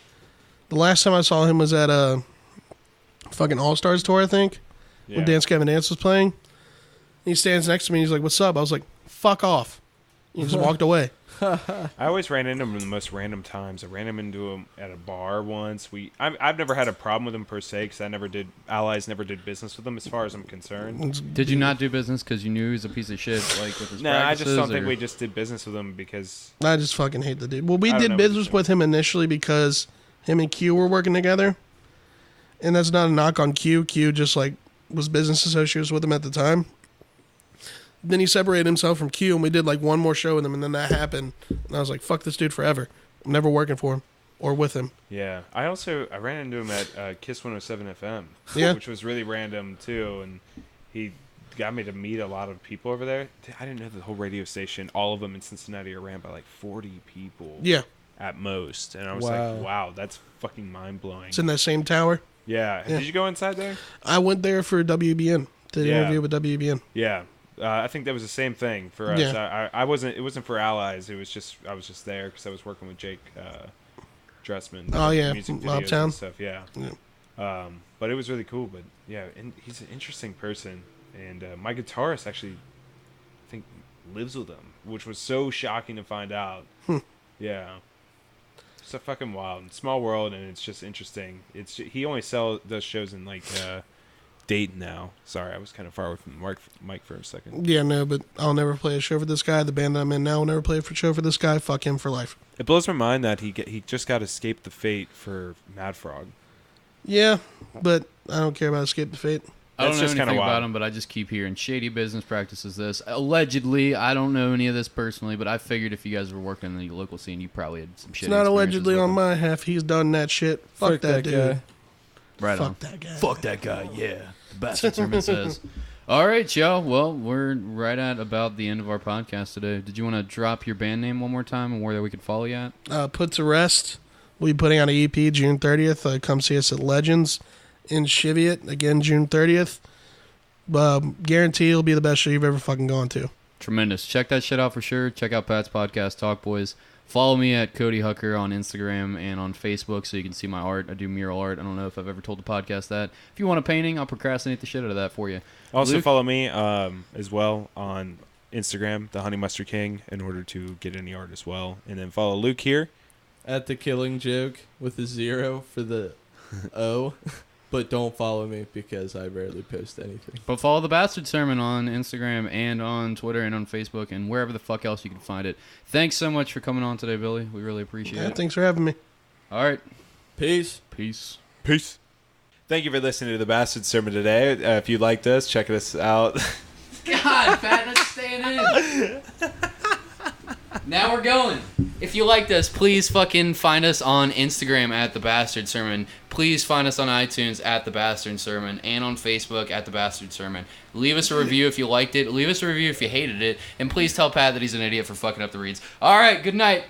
the last time I saw him was at a fucking All-Stars tour, I think, Yeah. when Dance Gavin Dance was playing. He stands next to me and he's like, what's up? I was like, fuck off. He just walked away. I always ran into him in the most random times. I ran him into him at a bar once. I've never had a problem with him per se because Allies never did business with him as far as I'm concerned. Did you not do business because you knew he was a piece of shit, like with his No, I just practices, don't think or- we just did business with him because I just fucking hate the dude. Well, we I don't did know what business you're with him initially because him and Q were working together. And that's not a knock on Q. Q just, like, was business associates with him at the time. Then he separated himself from Q, and we did, like, one more show with him, and then that happened. And I was like, fuck this dude forever. I'm never working for him or with him. yeah. I ran into him at Kiss 107 FM, Yeah. which was really random too, and he got me to meet a lot of people over there. I didn't know the whole radio station, all of them in Cincinnati, are ran by like 40 people Yeah. at most, and I was Wow. like, wow, that's fucking mind blowing. It's in that same tower. Yeah. Yeah. Did you go inside there? I went there for WBN. Did an Yeah. interview with WBN. Yeah. I think that was the same thing for us. Yeah. I wasn't. It wasn't for Allies. It was just I was just there because I was working with Jake Dressman. Oh, yeah. music videos Mobtown. and stuff. Yeah. But it was really cool. But yeah, and he's an interesting person. And my guitarist actually, I think, lives with him, which was so shocking to find out. Yeah. It's a fucking wild, small world, and it's just interesting. He only does shows in like Dayton now. Sorry, I was kind of far away from the mic for a second. Yeah, no, but I'll never play a show for this guy. The band that I'm in now will never play a show for this guy. Fuck him for life. It blows my mind that he just got Escape the Fate for Mad Frog. Yeah, but I don't care about Escape the Fate. I don't That's know just kinda anything about wild. him, but I just keep hearing shady business practices. This allegedly, I don't know any of this personally, but I figured if you guys were working in the local scene, you probably had some shit. It's not allegedly on my half. He's done that shit. Fuck that dude. guy. Right Fuck on. that guy. Fuck that guy. Yeah, the bastard sermon says. All right, y'all. Well, we're right at about the end of our podcast today. Did you want to drop your band name one more time and where we could follow you at? Put to Rest. We'll be putting out an EP June 30th. Come see us at Legends in Cheviot. Again, June 30th. Guarantee it'll be the best show you've ever fucking gone to. Tremendous. Check that shit out for sure. Check out Pat's podcast, Talk Boys. Follow me at Cody Hucker on Instagram and on Facebook so you can see my art. I do mural art. I don't know if I've ever told the podcast that. If you want a painting, I'll procrastinate the shit out of that for you. Also Luke? follow me as well on Instagram, the Honey Mustard King, in order to get any art as well. And then follow Luke here. At the Killing Joke with a 0 for the O. But don't follow me because I rarely post anything. But follow the Bastard Sermon on Instagram and on Twitter and on Facebook and wherever the fuck else you can find it. Thanks so much for coming on today, Billy. We really appreciate Yeah, it. thanks for having me. All right. Peace. Peace. Peace. Thank you for listening to the Bastard Sermon today. If you liked us, check us out. God, Pat, that's staying in. Now we're going. If you liked us, please fucking find us on Instagram at The Bastard Sermon. Please find us on iTunes at The Bastard Sermon and on Facebook at The Bastard Sermon. Leave us a review if you liked it. Leave us a review if you hated it. And please tell Pat that he's an idiot for fucking up the reads. All right, good night.